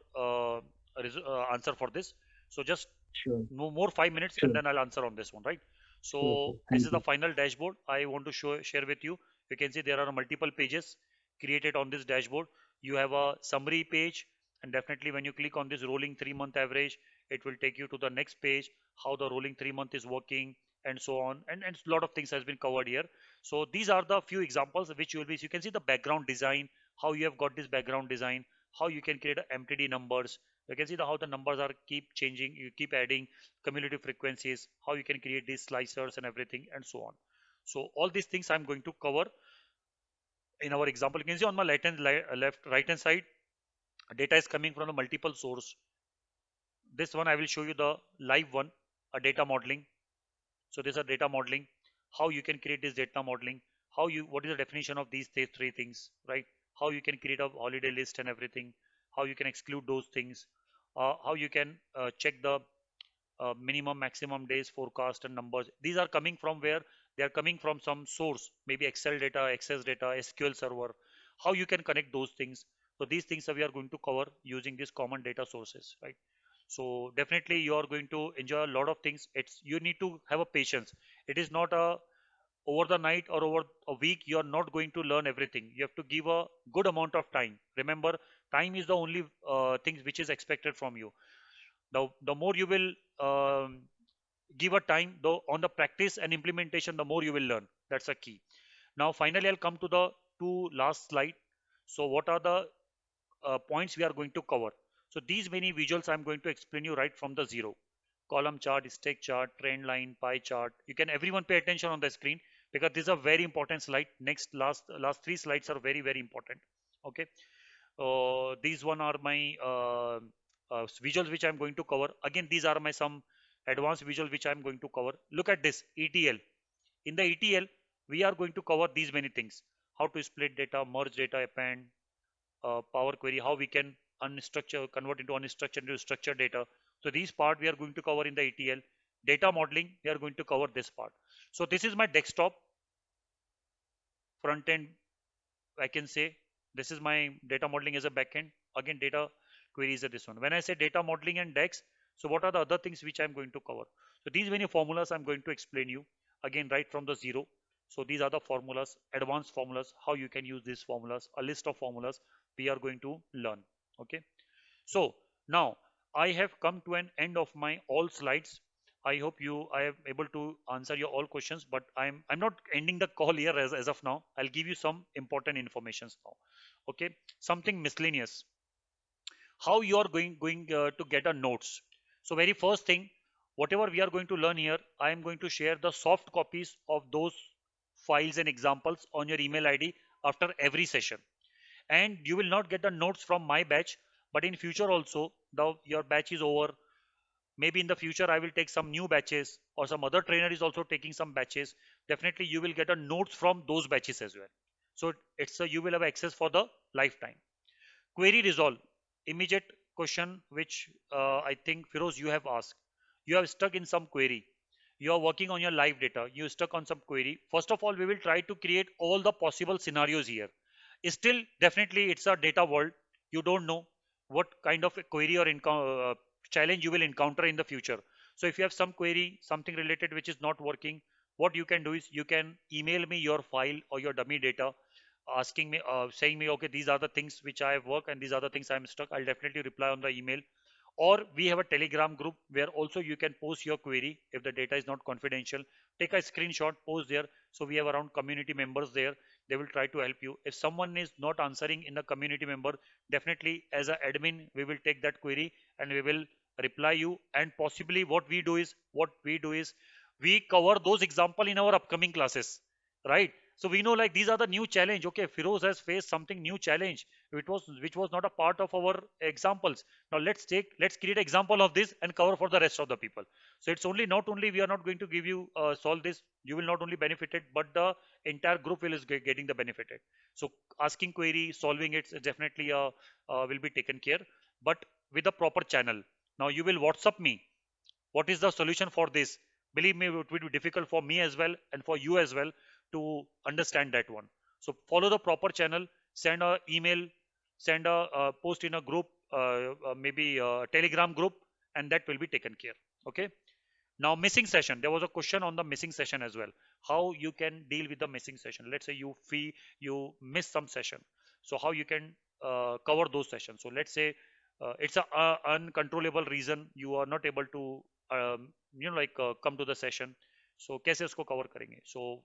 answer for this. So just Sure, no more 5 minutes, and sure, then I'll answer on this one, right? sure, So sure. this Thank is the you. final dashboard I want to share with you. You can see there are multiple pages created on this dashboard. You have a summary page, and definitely when you click on this rolling 3 month average, it will take you to the next page, how the rolling 3 month is working, and so on. And a lot of things has been covered here. So these are the few examples which you will be. So you can see the background design, how you have got this background design, how you can create a MTD numbers. You can see how the numbers are keep changing. You keep adding cumulative frequencies, how you can create these slicers and everything, and so on. So all these things I'm going to cover in our example. You can see on my right hand side, data is coming from the multiple source. This one I will show you the live one, a data modeling. So these are data modeling, how you can create this data modeling, what is the definition of these three things, right? How you can create a holiday list and everything, how you can exclude those things, how you can check the minimum maximum days forecast and numbers. These are coming from where? They are coming from some source, maybe Excel data, Access data, SQL server. How you can connect those things. So these things we are going to cover using these common data sources, right? So definitely you are going to enjoy a lot of things. It's you need to have a patience. It is not a over the night or over a week you are not going to learn everything. You have to give a good amount of time. Remember, time is the only thing which is expected from you. The more you will give a time though on the practice and implementation, the more you will learn. That's a key. Now finally I'll come to the two last slide. So what are the points we are going to cover? So these many visuals I'm going to explain you right from the zero. Column chart, stack chart, trend line, pie chart. You can everyone pay attention on the screen, because this is a very important slide. Next last three slides are very important. Okay. These one are my visuals which I'm going to cover. Again, these are my some advanced visual which I'm going to cover. Look at this ETL. In the ETL, we are going to cover these many things: how to split data, merge data, append, Power Query, how we can convert into unstructured into structured data. So these part we are going to cover in the ETL. Data modeling, we are going to cover this part. So this is my desktop front end. I can say this is my data modeling as a backend. Again, data queries are this one. When I say data modeling and DEX, so what are the other things which I'm going to cover? So these many formulas I'm going to explain you again right from the zero. So these are the formulas, advanced formulas, how you can use these formulas, a list of formulas we are going to learn. Okay. So now I have come to an end of my all slides. I hope I am able to answer your all questions, but I'm not ending the call here as of now. I'll give you some important informations now. Okay, something miscellaneous. How you are going to get a notes. So very first thing, whatever we are going to learn here, I am going to share the soft copies of those files and examples on your email ID after every session. And you will not get the notes from my batch, but in future also, your batch is over, maybe in the future I will take some new batches, or some other trainer is also taking some batches. Definitely you will get a notes from those batches as well. So you will have access for the lifetime. Query resolve, immediate question which I think Firoz you have asked. You have stuck in some query, you are working on your live data, you stuck on some query. First of all, we will try to create all the possible scenarios here. Still, definitely it's a data world. You don't know what kind of a query or challenge you will encounter in the future. So if you have some query, something related which is not working, what you can do is you can email me your file or your dummy data, asking me, saying me, okay, these are the things which I have worked and these are the things I'm stuck. I'll definitely reply on the email. Or we have a Telegram group where also you can post your query if the data is not confidential. Take a screenshot, post there. So we have around community members there. They will try to help you. If someone is not answering in the community member, definitely as an admin, we will take that query and we will reply you. And possibly what we do is we cover those example in our upcoming classes, right? So we know like these are the new challenge. Okay, Firoz has faced something new challenge which was not a part of our examples. Now let's create example of this and cover for the rest of the people. So it's only not only we are not going to give you solve this, you will not only benefit it, but the entire group will is getting the benefited. So asking query, solving it is definitely will be taken care, but with a proper channel. Now you will WhatsApp me what is the solution for this. Believe me, it will be difficult for me as well and for you as well to understand that one. So follow the proper channel, send a email, send a post in a group, maybe a Telegram group, and that will be taken care. Okay. Now missing session. There was a question on the missing session as well. How you can deal with the missing session. Let's say you miss some session. So how you can cover those sessions. So let's say it's a uncontrollable reason you are not able to come to the session. So कैसे उसको cover करेंगे? So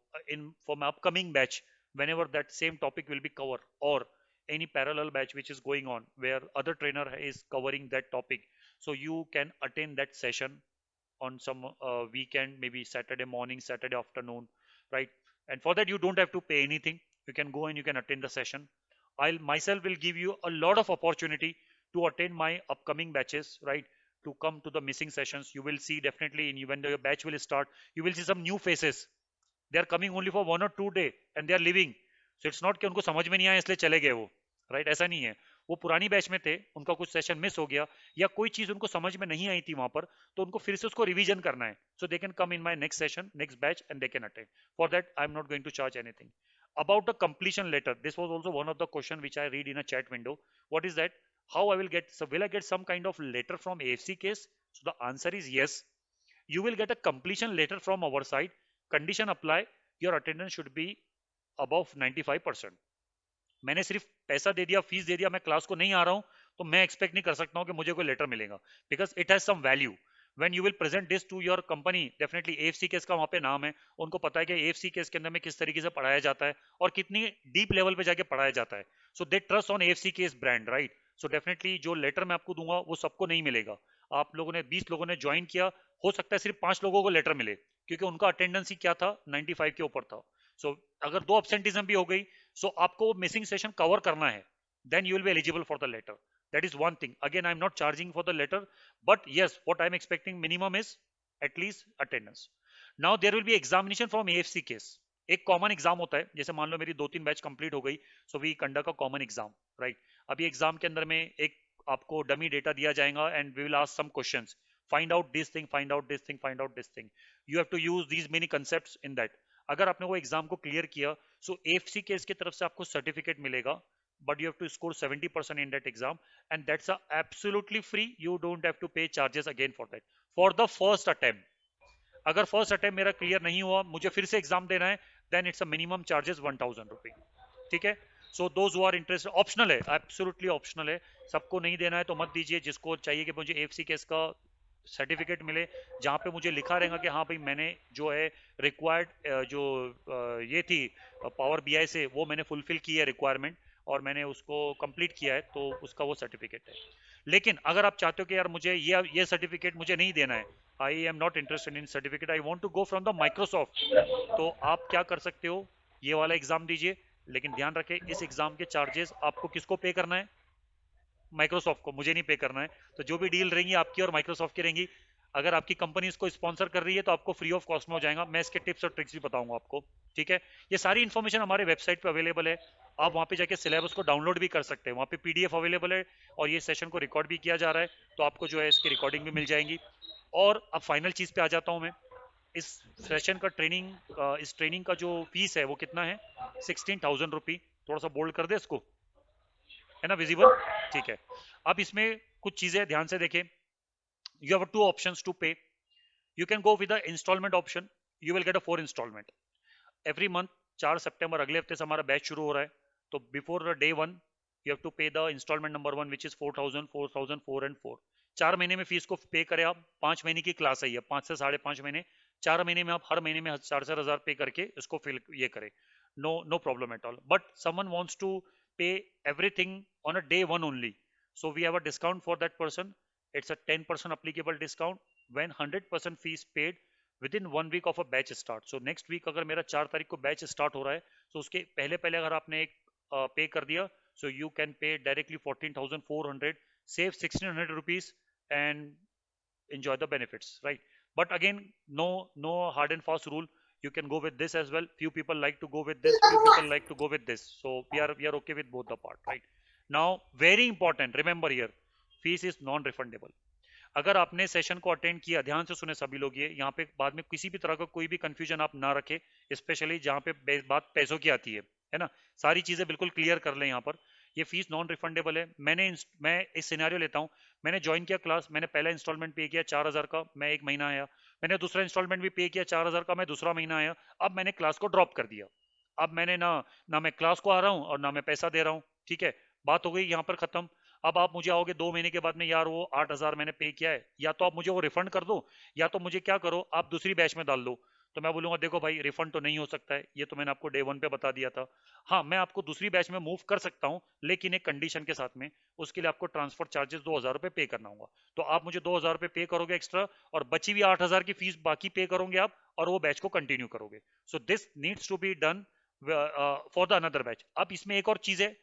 for my upcoming batch, whenever that same topic will be covered, or any parallel batch which is going on where other trainer is covering that topic, so you can attend that session on some weekend, maybe Saturday morning, Saturday afternoon, right? And for that you don't have to pay anything. You can go and you can attend the session. I'll myself will give you a lot of opportunity to attend my upcoming batches, right? To come to the missing sessions. You will see definitely when your batch will start, you will see some new faces. They are coming only for 1 or 2 days and they are leaving. So it's not कि उनको समझ में नहीं आया इसलिए चले गए वो, राइट? ऐसा नहीं है. वो पुरानी बैच में थे, उनका कुछ सेशन मिस हो गया या कोई चीज उनको समझ में नहीं आई थी वहां पर, तो उनको फिर से उसको रिवीजन करना है. So they can come in my next session, next batch, and they can attend. For that I am not going to charge anything. About the completion letter, this was also one of the question which I read in a chat window. What is that? How I will get? So will I get some kind of letter from AFC case? So the answer is yes. You will get a completion letter from our side. Condition apply. Your attendance should be above 95%. मैंने सिर्फ पैसा दे दिया, fees दे दिया, मैं class को नहीं आ रहा हूं, तो मैं एक्सपेक्ट नहीं कर सकता हूं कि मुझे कोई लेटर मिलेगा, because it has some value. When you will present this to your company, definitely AFC case का वहां पे नाम है, उनको पता है कि AFC केस के अंदर में किस तरीके से पढ़ाया जाता है और कितनी डीप लेवल पे जाके पढ़ाया जाता है. So they trust on AFC case brand, right? So definitely जो लेटर मैं आपको दूंगा वो सबको नहीं मिलेगा. आप लोगों ने 20 लोगों ने ज्वाइन किया, हो सकता है सिर्फ 5 लोगों को लेटर मिले, क्योंकि उनका अटेंडेंस ही क्या था, 95 के ऊपर था. सो अगर 2 absenteeism भी हो गई, सो आपको मिसिंग सेशन कवर करना है, then you will be eligible for the letter. That is one thing. Again, I'm not charging for the letter, but yes, what I'm expecting minimum is at least attendance. Now there will be examination from AFC case. एक common exam होता है, जैसे मान लो मेरी 2-3 batch complete हो गई, so we conduct a common exam, right? अभी exam के अंदर में एक आपको डमी डेटा दिया जाएगा and we will ask some questions. Find out this thing, find out this thing, find out this thing. You have to use these many concepts in that. अगर आपने वो एग्जाम को क्लियर किया, सो AFC case की तरफ से आपको certificate मिलेगा, but you have to score 70% in that exam, and that's absolutely free. You don't have to pay charges again for that, for the first attempt. अगर फर्स्ट अटेम्प्ट मेरा clear नहीं हुआ, मुझे फिर से एग्जाम देना है, then it's a minimum charges 1000 रुपये, ठीक है। So those who are interest, optional है, एब्सोल्युटली ऑप्शनल है, सबको नहीं देना है तो मत दीजिए। जिसको चाहिए कि मुझे एफसी केस का सर्टिफिकेट मिले जहाँ पे मुझे लिखा रहेगा कि हाँ भाई मैंने जो है रिक्वायर्ड जो ये थी पावर बीआई से वो मैंने फुलफिल की है रिक्वायरमेंट और मैंने उसको कंप्लीट किया है, तो उसका वो सर्टिफिकेट है। लेकिन अगर आप चाहते हो कि यार मुझे ये सर्टिफिकेट मुझे नहीं देना है, I am not interested in certificate, I want to go from the Microsoft, तो आप क्या कर सकते हो, ये वाला एग्जाम दीजिए। लेकिन ध्यान रखें इस एग्जाम के चार्जेस आपको किसको पे करना है, माइक्रोसॉफ्ट को, मुझे नहीं पे करना है। तो जो भी डील रहेंगी आपकी और माइक्रोसॉफ्ट की रहेंगी, अगर आपकी कंपनी इसको स्पॉन्सर कर रही है तो आपको फ्री ऑफ कॉस्ट में हो जाएगा। मैं इसके टिप्स और ट्रिक्स भी बताऊंगा आपको, ठीक है। ये सारी इन्फॉर्मेशन हमारे वेबसाइट पे अवेलेबल है, आप वहाँ पे जाके सिलेबस को डाउनलोड भी कर सकते हैं, वहाँ पे पीडीएफ अवेलेबल है और ये सेशन को रिकॉर्ड भी किया जा रहा है, तो आपको जो है इसकी रिकॉर्डिंग भी मिल जाएंगी। और अब फाइनल चीज़ पे आ जाता हूँ मैं, इस सेशन का इस ट्रेनिंग का जो फीस है वो कितना है, 16,000 रुपी। थोड़ा सा बोल्ड कर दे इसको, है ना विजिबल, ठीक है। अब इसमें कुछ चीजें ध्यान से देखें, you have 2 options to pay, you can go with the instalment option, you will get a 4 instalment every month. 4 सितंबर अगले हफ्ते से हमारा बैच शुरू हो रहा है, तो before day 1 you have to pay the instalment number 1 which is 4,000, 4,000, 4 and 4। 4 महीने में फीस को पे करें आप, 5 महीने की क्लास है ये, 5 से 5.5 महीने, 4 महीने में आप हर महीने में 4,000 पे करके इसको फिल ये करें, no problem at all. But someone wants to pay everything on a day 1 only, so we have a discount for that person. It's a 10% applicable discount when 100% fee is paid within 1 week of a batch start. So next week अगर मेरा 4 तारीख को batch start हो रहा है, तो उसके पहले पहले अगर आपने एक पे कर दिया, so you can pay directly 14,400, save 1,600 rupees and enjoy the benefits, right? But again, no hard and fast rule, you can go with this as well. Few people like to go with this, few people like to go with this, so we are okay with both the part, right? Now very important, remember here, fees is non refundable. अगर आपने session को attend किया, ध्यान से सुने सभी लोग, ये यहाँ पे बाद में किसी भी तरह का कोई भी कंफ्यूजन आप ना रखें, स्पेशली जहाँ पे बात पैसों की आती है ना, सारी चीजें बिल्कुल क्लियर कर लें यहाँ पर। ये फीस नॉन रिफंडेबल है। मैं इस सिनेरियो लेता हूँ, मैंने ज्वाइन किया क्लास, मैंने पहला इंस्टॉलमेंट पे किया 4,000 का, मैं 1 महीना आया, मैंने दूसरा इंस्टॉलमेंट भी पे किया 4,000 का, मैं दूसरा महीना आया, अब मैंने क्लास को ड्रॉप कर दिया, अब मैंने ना मैं क्लास को आ रहा हूँ और ना मैं पैसा दे रहा हूँ, ठीक है, बात हो गई यहाँ पर खत्म। अब आप मुझे आओगे 2 महीने के बाद में, यार वो 8,000 मैंने पे किया है, या तो आप मुझे वो रिफंड कर दो, या तो मुझे क्या करो, आप दूसरी बैच में डाल दो। तो मैं बोलूंगा देखो भाई रिफंड तो नहीं हो सकता है, ये तो मैंने आपको डे 1 पे बता दिया था। हाँ, मैं आपको दूसरी बैच में मूव कर सकता हूँ, लेकिन एक कंडीशन के साथ में, उसके लिए आपको ट्रांसफर चार्जेस 2,000 रुपये पे करना होगा। तो आप मुझे 2,000 रुपये पे करोगे एक्स्ट्रा, और बची हुई 8,000 की फीस बाकी पे करोगे आप, और वो बैच को कंटिन्यू करोगे। So this needs to be done for the another batch. अब इसमें एक और चीज है,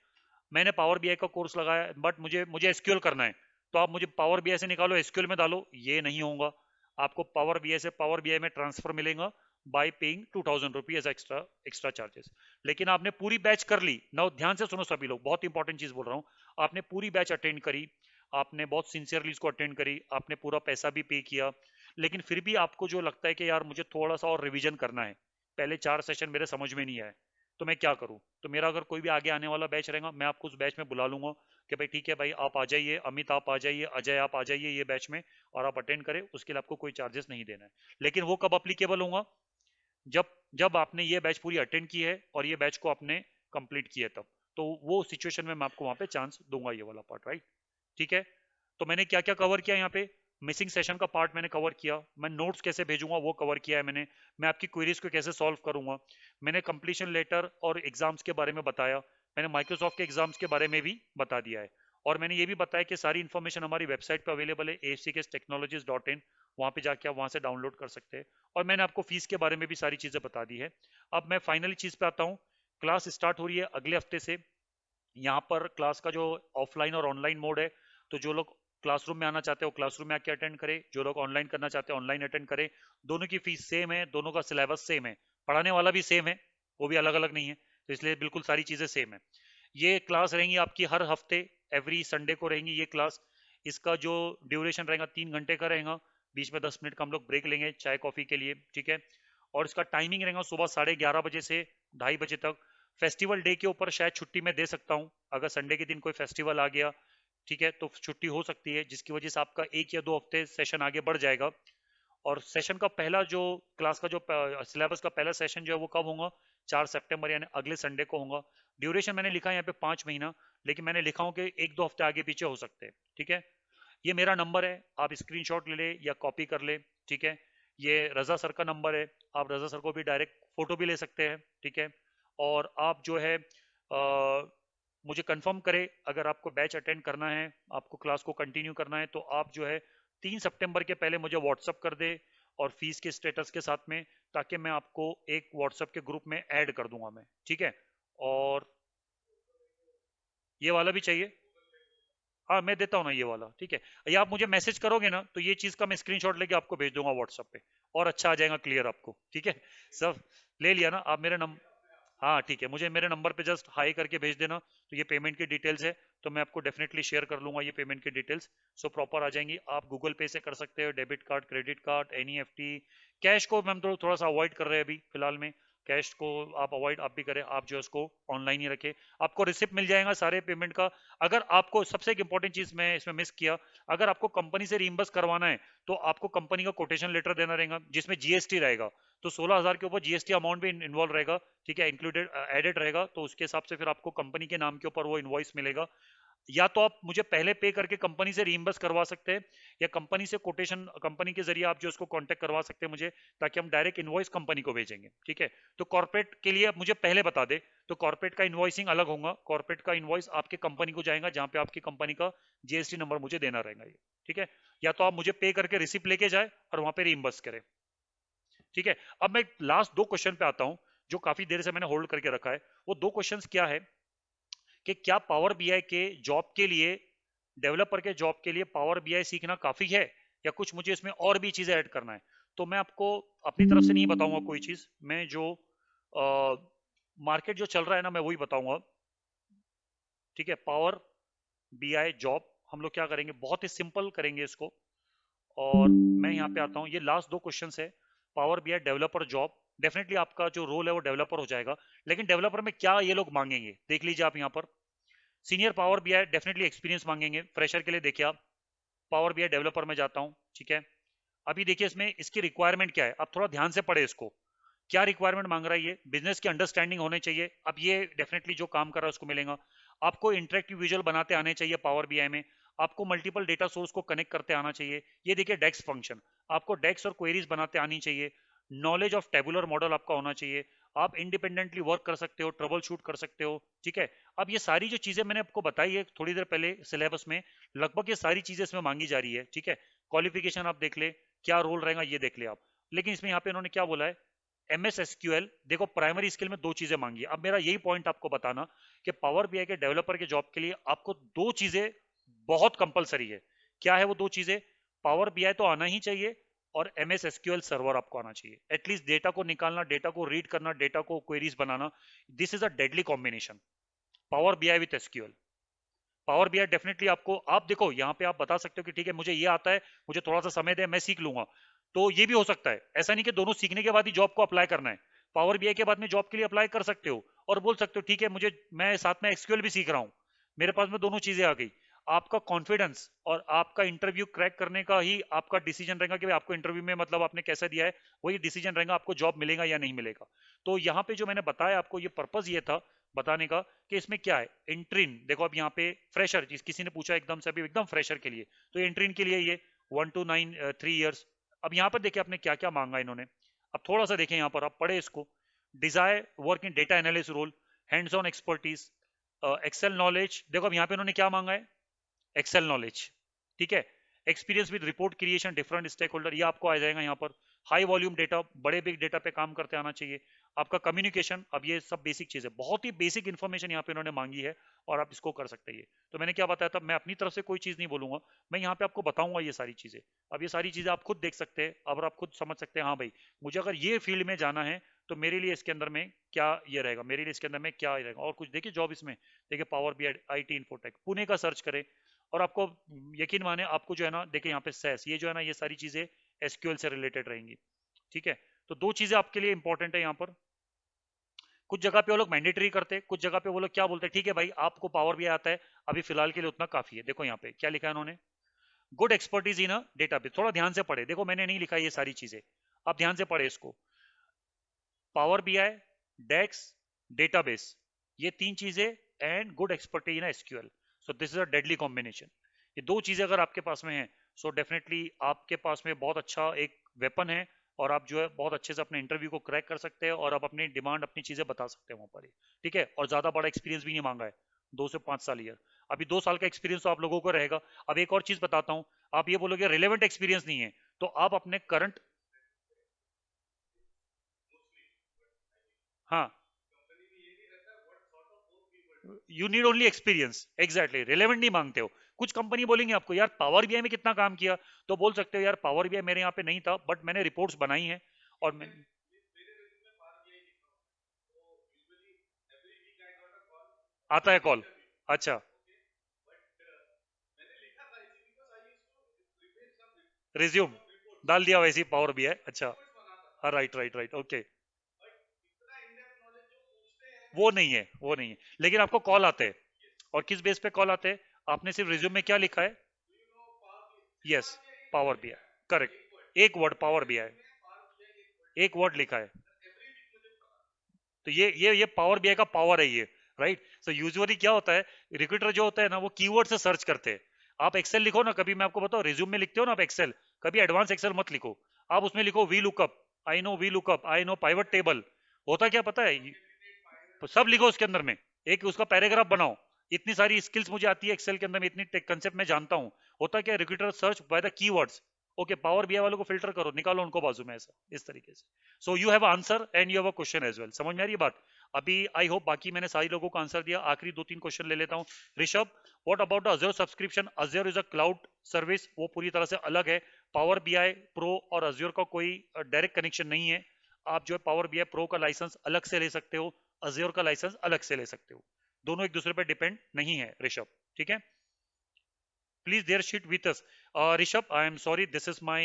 मैंने पावर बीआई का कोर्स लगाया, बट मुझे एसक्यूएल करना है, तो आप मुझे पावर बीआई से निकालो एसक्यूएल में डालो, ये नहीं होगा। आपको पावर बीआई से पावर बीआई में ट्रांसफर मिलेगा bye paying 2,000 rupees extra charges. लेकिन आपने पूरी बैच कर ली ना, ध्यान से सुनो सभी लोग, बहुत इंपॉर्टेंट चीज बोल रहा हूँ, आपने पूरी बैच अटेंड करी, आपने बहुत सिंसियरली इसको अटेंड करी, आपने पूरा पैसा भी पे किया, लेकिन फिर भी आपको जो लगता है कि यार मुझे थोड़ा सा और रिवीजन करना है, पहले 4 सेशन मेरे समझ में नहीं आए, तो मैं क्या करूं? तो मेरा अगर कोई भी आगे आने वाला बैच रहेगा, मैं आपको उस बैच में बुला लूंगा कि भाई ठीक है भाई, आप आ जाइए, अमित आप आ जाइए, अजय आप आ जाइए ये बैच में, और आप अटेंड करें, उसके लिए आपको कोई चार्जेस नहीं देना है। लेकिन वो कब अप्लीकेबल होगा? जब जब आपने ये बैच पूरी अटेंड की है और ये बैच को आपने कंप्लीट किया है, तब तो वो सिचुएशन में मैं आपको वहां पे चांस दूंगा, ये वाला पार्ट, राइट? ठीक है, तो मैंने क्या क्या कवर किया यहाँ पे, मिसिंग सेशन का पार्ट मैंने कवर किया, मैं नोट्स कैसे भेजूंगा वो कवर किया है मैंने, मैं आपकी क्वेरीज को कैसे सॉल्व करूंगा, मैंने कंप्लीशन लेटर और एग्जाम्स के बारे में बताया, मैंने माइक्रोसॉफ्ट के एग्जाम्स के बारे में भी बता दिया है, और मैंने ये भी बताया कि सारी इन्फॉर्मेशन हमारी वेबसाइट पे अवेलेबल है afckstechnologies.in, वहां पे जाके आप वहां से डाउनलोड कर सकते हैं, और मैंने आपको फीस के बारे में भी सारी चीजें बता दी है। अब मैं फाइनली चीज पे आता हूँ, क्लास स्टार्ट हो रही है अगले हफ्ते से। यहाँ पर क्लास का जो ऑफलाइन और ऑनलाइन मोड है, तो जो लोग क्लासरूम में आना चाहते हो क्लासरूम में आके अटेंड करें, जो लोग ऑनलाइन करना चाहते हैं ऑनलाइन अटेंड करें। दोनों की फीस सेम है, दोनों का सिलेबस सेम है, पढ़ाने वाला भी सेम है, वो भी अलग अलग नहीं है, तो इसलिए बिल्कुल सारी चीजें सेम है। ये क्लास रहेंगी आपकी हर हफ्ते, एवरी संडे को रहेंगी ये क्लास। इसका जो ड्यूरेशन रहेगा 3 घंटे का रहेगा, बीच में 10 मिनट का हम लोग ब्रेक लेंगे चाय कॉफी के लिए, ठीक है। और इसका टाइमिंग रहेगा सुबह 11:30 बजे से 2:30 बजे तक। फेस्टिवल डे के ऊपर शायद छुट्टी मैं दे सकता हूँ, अगर संडे के दिन कोई फेस्टिवल आ गया, ठीक है, तो छुट्टी हो सकती है, जिसकी वजह से आपका 1 या 2 हफ्ते सेशन आगे बढ़ जाएगा। और सेशन का पहला जो क्लास का जो सिलेबस का पहला सेशन जो है वो कब होगा? 4 सितंबर यानी अगले संडे को होगा। ड्यूरेशन मैंने लिखा है यहाँ पे 5 महीना, लेकिन मैंने लिखा हूँ कि 1-2 हफ्ते आगे पीछे हो सकते हैं। ठीक है, ये मेरा नंबर है, आप स्क्रीनशॉट ले ले या कॉपी कर ले। ठीक है, ये रजा सर का नंबर है, आप रजा सर को भी डायरेक्ट फोटो भी ले सकते हैं। ठीक है, और आप जो है मुझे कंफर्म करे, अगर आपको बैच अटेंड करना है, आपको क्लास को कंटिन्यू करना है, तो आप जो है 3 सितंबर के पहले मुझे व्हाट्सअप कर दे और फीस के स्टेटस के साथ में, ताकि मैं आपको एक व्हाट्सएप के ग्रुप में ऐड कर दूंगा मैं। ठीक है, और ये वाला भी चाहिए, हाँ मैं देता हूँ ना ये वाला। ठीक है, ये आप मुझे मैसेज करोगे ना, तो ये चीज़ का मैं स्क्रीनशॉट लेके आपको भेज दूंगा व्हाट्सएप पे, और अच्छा आ जाएगा क्लियर आपको। ठीक है, सब ले लिया ना आप मेरे नंबर? हाँ ठीक है, मुझे मेरे नंबर पे जस्ट हाई करके भेज देना। तो ये पेमेंट की डिटेल्स है, तो मैं आपको डेफिनेटली शेयर कर लूंगा ये पेमेंट की डिटेल्स। सो प्रॉपर आ जाएंगी। आप गूगल पे से कर सकते हो, debit card, credit card, NEFT. Cash को हम थोड़ा सा अवॉइड कर रहे हैं अभी फिलहाल में, कैश को आप अवॉइड आप भी करें, आप जो है उसको ऑनलाइन ही रखें। आपको रिसिप्ट मिल जाएगा सारे पेमेंट का। अगर आपको सबसे एक इंपॉर्टेंट चीज मैं इसमें मिस किया, अगर आपको कंपनी से रीइंबर्स करवाना है, तो आपको कंपनी का कोटेशन लेटर देना रहेगा जिसमें जीएसटी रहेगा। तो 16,000 के ऊपर जीएसटी अमाउंट भी इन्वॉल्व रहेगा। ठीक है, इंक्लूडेड एडेड रहेगा, तो उसके हिसाब से फिर आपको कंपनी के नाम के ऊपर वो इनवॉइस मिलेगा। या तो आप मुझे पहले पे करके कंपनी से रीइंबर्स करवा सकते हैं, या कंपनी से कोटेशन, कंपनी के जरिए आप जो उसको कांटेक्ट करवा सकते हैं मुझे, ताकि हम डायरेक्ट इनवॉइस कंपनी को भेजेंगे। ठीक है, तो कॉर्पोरेट के लिए मुझे पहले बता दे, तो कॉर्पोरेट का इनवॉइसिंग अलग होगा। कॉर्पोरेट का इनवॉइस आपके कंपनी को जाएगा, जहां पे आपकी कंपनी का जीएसटी नंबर मुझे देना रहेगा ये। ठीक है, या तो आप मुझे पे करके रिसिप्ट लेके जाए और वहां पे रीइंबर्स करें। ठीक है, अब मैं लास्ट 2 क्वेश्चन पे आता हूं, जो काफी देर से मैंने होल्ड करके रखा है। वो 2 क्वेश्चंस क्या है कि क्या पावर बीआई के जॉब के लिए, डेवलपर के जॉब के लिए पावर बीआई सीखना काफी है, या कुछ मुझे इसमें और भी चीजें ऐड करना है? तो मैं आपको अपनी तरफ से नहीं बताऊंगा कोई चीज, मैं जो मार्केट जो चल रहा है ना, मैं वही बताऊंगा। ठीक है, पावर बीआई जॉब हम लोग क्या करेंगे, बहुत ही सिंपल करेंगे इसको। और मैं यहाँ पे आता हूँ, ये लास्ट 2 क्वेश्चन है। Power BI developer job, definitely आपका जो रोल है वो डेवलपर हो जाएगा, लेकिन डेवलपर में क्या ये लोग मांगेंगे देख लीजिए आप यहाँ पर। Senior power BI definitely experience मांगेंगे, फ्रेशर के लिए देखिए आप। पावर बीआई डेवलपर में जाता हूँ। ठीक है, अभी देखिए इसमें इसकी रिक्वायरमेंट क्या है, आप थोड़ा ध्यान से पढ़े इसको। क्या रिक्वायरमेंट मांग रहा है ये, बिजनेस की अंडरस्टैंडिंग होने चाहिए। अब ये डेफिनेटली जो काम कर रहा है उसको मिलेगा। आपको इंटरेक्टिव विजुअल बनाते आने चाहिए पावर बीआई में। आपको मल्टीपल डेटा सोर्स को कनेक्ट करते आना चाहिए। ये देखिए डेक्स फंक्शन, आपको डेक्स और क्वेरीज बनाते आनी चाहिए। नॉलेज ऑफ टेबुलर मॉडल आपका होना चाहिए। आप इंडिपेंडेंटली वर्क कर सकते हो, ट्रबल शूट कर सकते हो। ठीक है, अब ये सारी जो चीजें मैंने आपको बताई है थोड़ी देर पहले सिलेबस में, लगभग ये सारी चीजें इसमें मांगी जा रही है। ठीक है, क्वालिफिकेशन आप देख ले, क्या रोल रहेगा ये देख ले आप। लेकिन इसमें यहाँ पे इन्होंने क्या बोला है, एमएस एसक्यूएल, देखो प्राइमरी स्किल में 2 चीजें मांगी है। अब मेरा यही पॉइंट आपको बताना कि पावर बीआई के डेवलपर के जॉब के लिए आपको 2 चीजें बहुत कंपलसरी है। क्या है वो 2 चीजें? पावर बीआई तो आना ही चाहिए, और एमएस एसक्यूएल सर्वर आपको आना चाहिए। एटलीस्ट डेटा को निकालना, डेटा को रीड करना, डेटा को queries banana, this is a deadly combination, power BI with SQL. Power BI definitely आपको, आप देखो यहाँ पे आप बता सकते हो कि ठीक है मुझे ये आता है, मुझे थोड़ा सा समय दे, मैं सीख लूंगा। तो ये भी हो सकता है, ऐसा नहीं कि दोनों सीखने के बाद ही जॉब को अप्लाई करना है। पावर बीआई के बाद में जॉब के लिए अप्लाई कर सकते हो और बोल सकते हो ठीक है मुझे, मैं साथ में एक्सक्यूएल भी सीख रहा हूँ, मेरे पास में दोनों चीजें आ गई। आपका कॉन्फिडेंस और आपका इंटरव्यू क्रैक करने का ही आपका डिसीजन रहेगा कि आपको इंटरव्यू में मतलब आपने कैसा दिया है, वही डिसीजन रहेगा आपको जॉब मिलेगा या नहीं मिलेगा। तो यहाँ पे जो मैंने बताया आपको, ये पर्पज ये था बताने का कि इसमें क्या है। इंट्रीन देखो, अब यहाँ पे फ्रेशर, जिस किसी ने पूछा एकदम से अभी एकदम फ्रेशर के लिए, तो इंट्रीन के लिए ये 1 to 9 3 ईयर्स। अब यहाँ पर देखिए आपने क्या क्या मांगा इन्होंने, अब थोड़ा सा देखें यहाँ पर, आप पढ़े इसको। Desire work in data analyst role, hands on expertise, Excel knowledge. देखो अब यहाँ पे इन्होंने क्या मांगा है, एक्सेल नॉलेज। ठीक है, experience with report creation different stakeholder, ये आपको आ जाएगा यहाँ पर। हाई वॉल्यूम डेटा, बड़े बिग डेटा पे काम करते आना चाहिए। आपका कम्युनिकेशन, अब ये सब बेसिक चीजें, बहुत ही बेसिक इन्फॉर्मेशन यहाँ पे इन्होंने मांगी है, और आप इसको कर सकते हैं। तो मैंने क्या बताया था, मैं अपनी तरफ से कोई चीज नहीं बोलूंगा, मैं यहाँ पे आपको बताऊंगा ये सारी चीजें। अब ये सारी चीजें आप खुद देख सकते हैं, अब आप खुद समझ सकते हैं हाँ भाई मुझे अगर ये फील्ड में जाना है तो मेरे लिए इसके अंदर में क्या ये रहेगा, मेरे लिए इसके अंदर में क्या रहेगा। और कुछ देखिए जॉब इसमें देखिए, power BI IT infotech Pune का सर्च करें, और आपको यकीन माने आपको जो है ना, देखिए यहाँ पे सेस, ये जो है ना, ये सारी चीजें एसक्यूएल से रिलेटेड रहेंगी। ठीक है, तो 2 चीजें आपके लिए इंपॉर्टेंट है यहाँ पर। कुछ जगह पे वो लोग मैंडेटरी करते हैं, कुछ जगह पे वो लोग क्या बोलते हैं, ठीक है भाई आपको पावर भी आता है, अभी फिलहाल के लिए उतना काफी है। देखो यहाँ पे क्या लिखा है उन्होंने, गुड एक्सपर्टीज इन डेटाबेस। थोड़ा ध्यान से पढ़े, देखो मैंने नहीं लिखा ये सारी चीजें, आप ध्यान से पढ़े इसको। पावर बीआई डेक्स, डेटाबेस, ये 3 चीजें and good expertise in SQL. So this is a deadly combination. ये 2 चीजें अगर आपके पास में है सो डेफिनेटली आपके पास में बहुत अच्छा एक वेपन है और आप जो है बहुत अच्छे से अपने इंटरव्यू को क्रैक कर सकते हैं और आप अपनी डिमांड अपनी चीजें बता सकते हैं वहां पर ही, ठीक है। और ज्यादा बड़ा एक्सपीरियंस भी नहीं मांगा है, 2 से 5 साल ईयर। अभी 2 साल का एक्सपीरियंस तो आप लोगों को रहेगा। अब एक और चीज बताता हूं, आप ये बोलोगे रिलेवेंट एक्सपीरियंस नहीं है, तो आप अपने करंट, हाँ, you need only experience, exactly, relevant नहीं मांगते हो। कुछ कंपनी बोलेंगे आपको यार पावर बीआई में कितना काम किया, तो बोल सकते हो यार पावर बीआई मेरे यहाँ पे नहीं था बट मैंने रिपोर्ट्स बनाई है और मैं, आता है कॉल, अच्छा, रिज्यूम डाल दिया वैसे ही पावर बीआई, अच्छा, हाँ, राइट राइट राइट, ओके, वो नहीं है, वो नहीं है, लेकिन आपको कॉल आते हैं। और किस बेस पे कॉल आते हैं, आपने सिर्फ रिज्यूम में क्या लिखा है, यस, पावर बीआई, करेक्ट, एक वर्ड पावर बीआई, एक वर्ड लिखा है, तो ये पावर बीआई का पावर है ये, राइट। सो यूजुअली क्या होता है, रिक्रूटर जो होता है ना वो कीवर्ड से सर्च करते हैं। आप एक्सेल लिखो ना, कभी मैं आपको बताऊं, रिज्यूम में लिखते हो ना आप एक्सेल, कभी एडवांस एक्सेल मत लिखो, आप उसमें लिखो V lookup, I know V lookup, I know pivot table. होता क्या पता है, तो सब लिखो उसके अंदर में, एक उसका पैराग्राफ बनाओ, इतनी सारी स्किल्स मुझे आती है एक्सेल के अंदर में, इतनी कंसेप्ट मैं जानता हूं। होता क्या, recruiter search by the keywords, okay, power BI वालों को फिल्टर करो, निकालो उनको बाजू में, ऐसा इस तरीके से। So you have answer and you have a question as well, समझ में आ रही है बात। अभी आई होप बाकी मैंने सारी लोगों को आंसर दिया, आखिरी 2-3 क्वेश्चन ले लेता हूं। Rishabh, what about Azure subscription, Azure is a cloud service, वो पूरी तरह से अलग है। पावर बीआई प्रो और अज़ूर का कोई डायरेक्ट कनेक्शन नहीं है। आप जो है पावर बीआई प्रो का लाइसेंस अलग से ले सकते हो, अज़ूर का लाइसेंस अलग से ले सकते हो, दोनों एक दूसरे पर डिपेंड नहीं है ऋषभ, ठीक है। please their sheet with us. Rishabh, I am sorry, this is my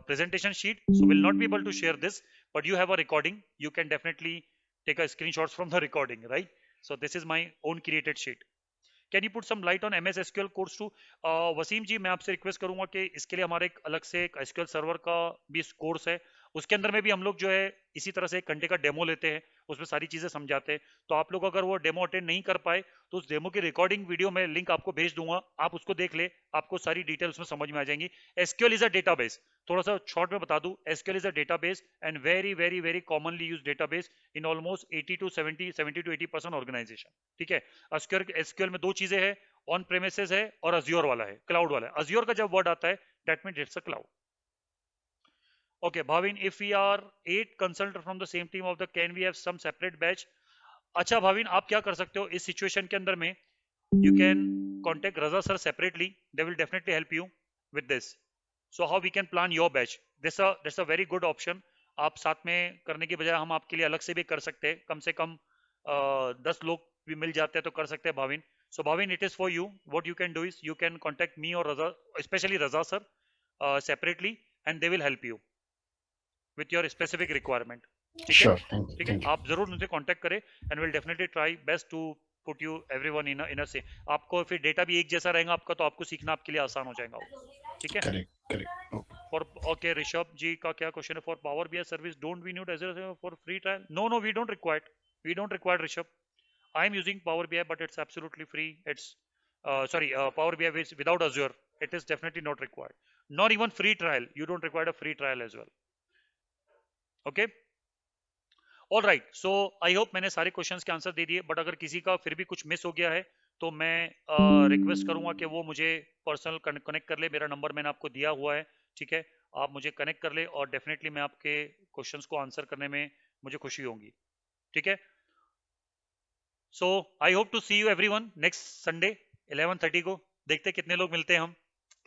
presentation sheet, so will not be able to share this, but you have a recording, you can definitely take a screenshots from the recording, right? So this is my own created sheet. Can you put some light on MS SQL course too. Waseem ji, मैं आपसे request करूंगा कि इसके लिए हमारे एक अलग से एक SQL सर्वर का भी कोर्स है, उसके अंदर में भी हम लोग जो है इसी तरह से 1 घंटे का डेमो लेते हैं, उसमें सारी चीजें समझाते हैं। तो आप लोग अगर वो डेमो अटेंड नहीं कर पाए तो उस डेमो की रिकॉर्डिंग वीडियो में लिंक आपको भेज दूंगा, आप उसको देख ले, आपको सारी डिटेल्स में समझ में आ जाएंगी। SQL इज अ डेटाबेस, थोड़ा सा शॉर्ट में बता दूं, SQL is a database and very very very commonly use database in almost 80 to 70 to 80% organisation, ठीक है। SQL में 2 चीजें हैं, ऑन प्रेमिसेस है और अज्योर वाला है, क्लाउड वाला है। अज्योर का जब वर्ड आता है that means it's a cloud. Okay Bhavin, if we are 8 consultant from the same team of the, can we have some separate batch. अच्छा भाविन, आप क्या कर सकते हो इस सिचुएशन के अंदर में, you can contact Raza sir separately, they will definitely help you with this. So how we can plan your batch, this a very good option. आप साथ में करने की बजाय हम आपके लिए अलग से भी कर सकते हैं, कम से कम 10 लोग भी मिल जाते हैं तो कर सकते हैं Bhavin. So Bhavin, it is for you. What you can do is you can contact me or Raza, especially Raza sir, separately, and they will help you with your specific requirement. ठीक है, Sure. Thank you. ठीक है, Thank you. आप जरूर उनसे contact करें and will definitely try best to put you everyone in a say. आपको फिर डेटा भी एक जैसा रहेगा आपका, तो आपको सीखना आपके लिए आसान हो जाएगा, ठीक है। Correct. Correct. Okay. For okay, Rishabh ji का क्या क्वेश्चन है, for Power BI service don't we need as for free trial, no no we don't require Rishabh. I am using Power BI, but it's absolutely free. It's Power BI is without Azure. It is definitely not required. Not even free trial. You don't require a free trial as well. Okay. All right. So I hope मैंने सारे questions के answer दे दिए, but अगर किसी का फिर भी कुछ मिस हो गया है तो मैं रिक्वेस्ट करूंगा कि वो मुझे पर्सनल कनेक्ट कर ले, मेरा नंबर मैंने आपको दिया हुआ है, ठीक है। आप मुझे कनेक्ट कर ले और डेफिनेटली मैं आपके क्वेश्चंस को आंसर करने में मुझे खुशी होगी, ठीक है। So I hope to see you everyone next Sunday 11:30 को, देखते हैं कितने लोग मिलते हैं हम,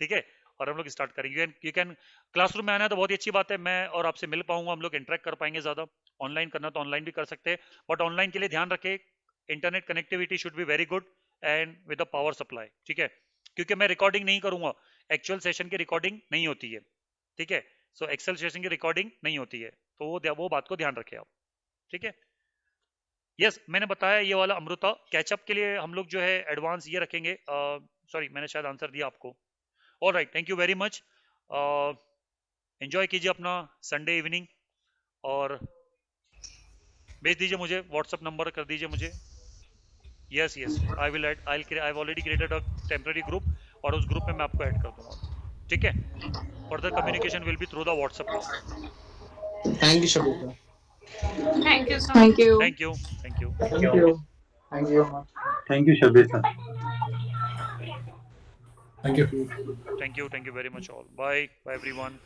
ठीक है। और हम लोग स्टार्ट करेंगे, यू कैन क्लासरूम में आना है तो बहुत ही अच्छी बात है, मैं और आपसे मिल पाऊंगा, हम लोग इंटरेक्ट कर पाएंगे ज्यादा। ऑनलाइन करना तो ऑनलाइन भी कर सकते हैं, बट ऑनलाइन के लिए ध्यान रखें internet connectivity should be very good and with the power supply, ठीक है। क्योंकि मैं रिकॉर्डिंग नहीं करूंगा, एक्चुअल सेशन की रिकॉर्डिंग नहीं होती है, ठीक है। सो एक्सेल सेशन की रिकॉर्डिंग नहीं होती है, तो वो बात को ध्यान रखें आप, ठीक है। यस मैंने बताया ये वाला अमृता कैचअप के लिए हम लोग जो है एडवांस ये रखेंगे, सॉरी मैंने शायद आंसर दिया आपको। All right, thank you very much, enjoy कीजिए अपना संडे इवनिंग और भेज दीजिए मुझे, व्हाट्सएप नंबर कर दीजिए मुझे। Yes yes, I will add, I have already created a temporary group, और उस ग्रुप में मैं आपको ऐड कर दूंगा, ठीक है। Further communication will be through the WhatsApp now. Thank you, Shabir. Thank you, sir. Thank you. Thank you, thank you, Thank you. Thank you much. Thank you, Shabir sir. Thank you. Thank you very much all. Bye bye everyone.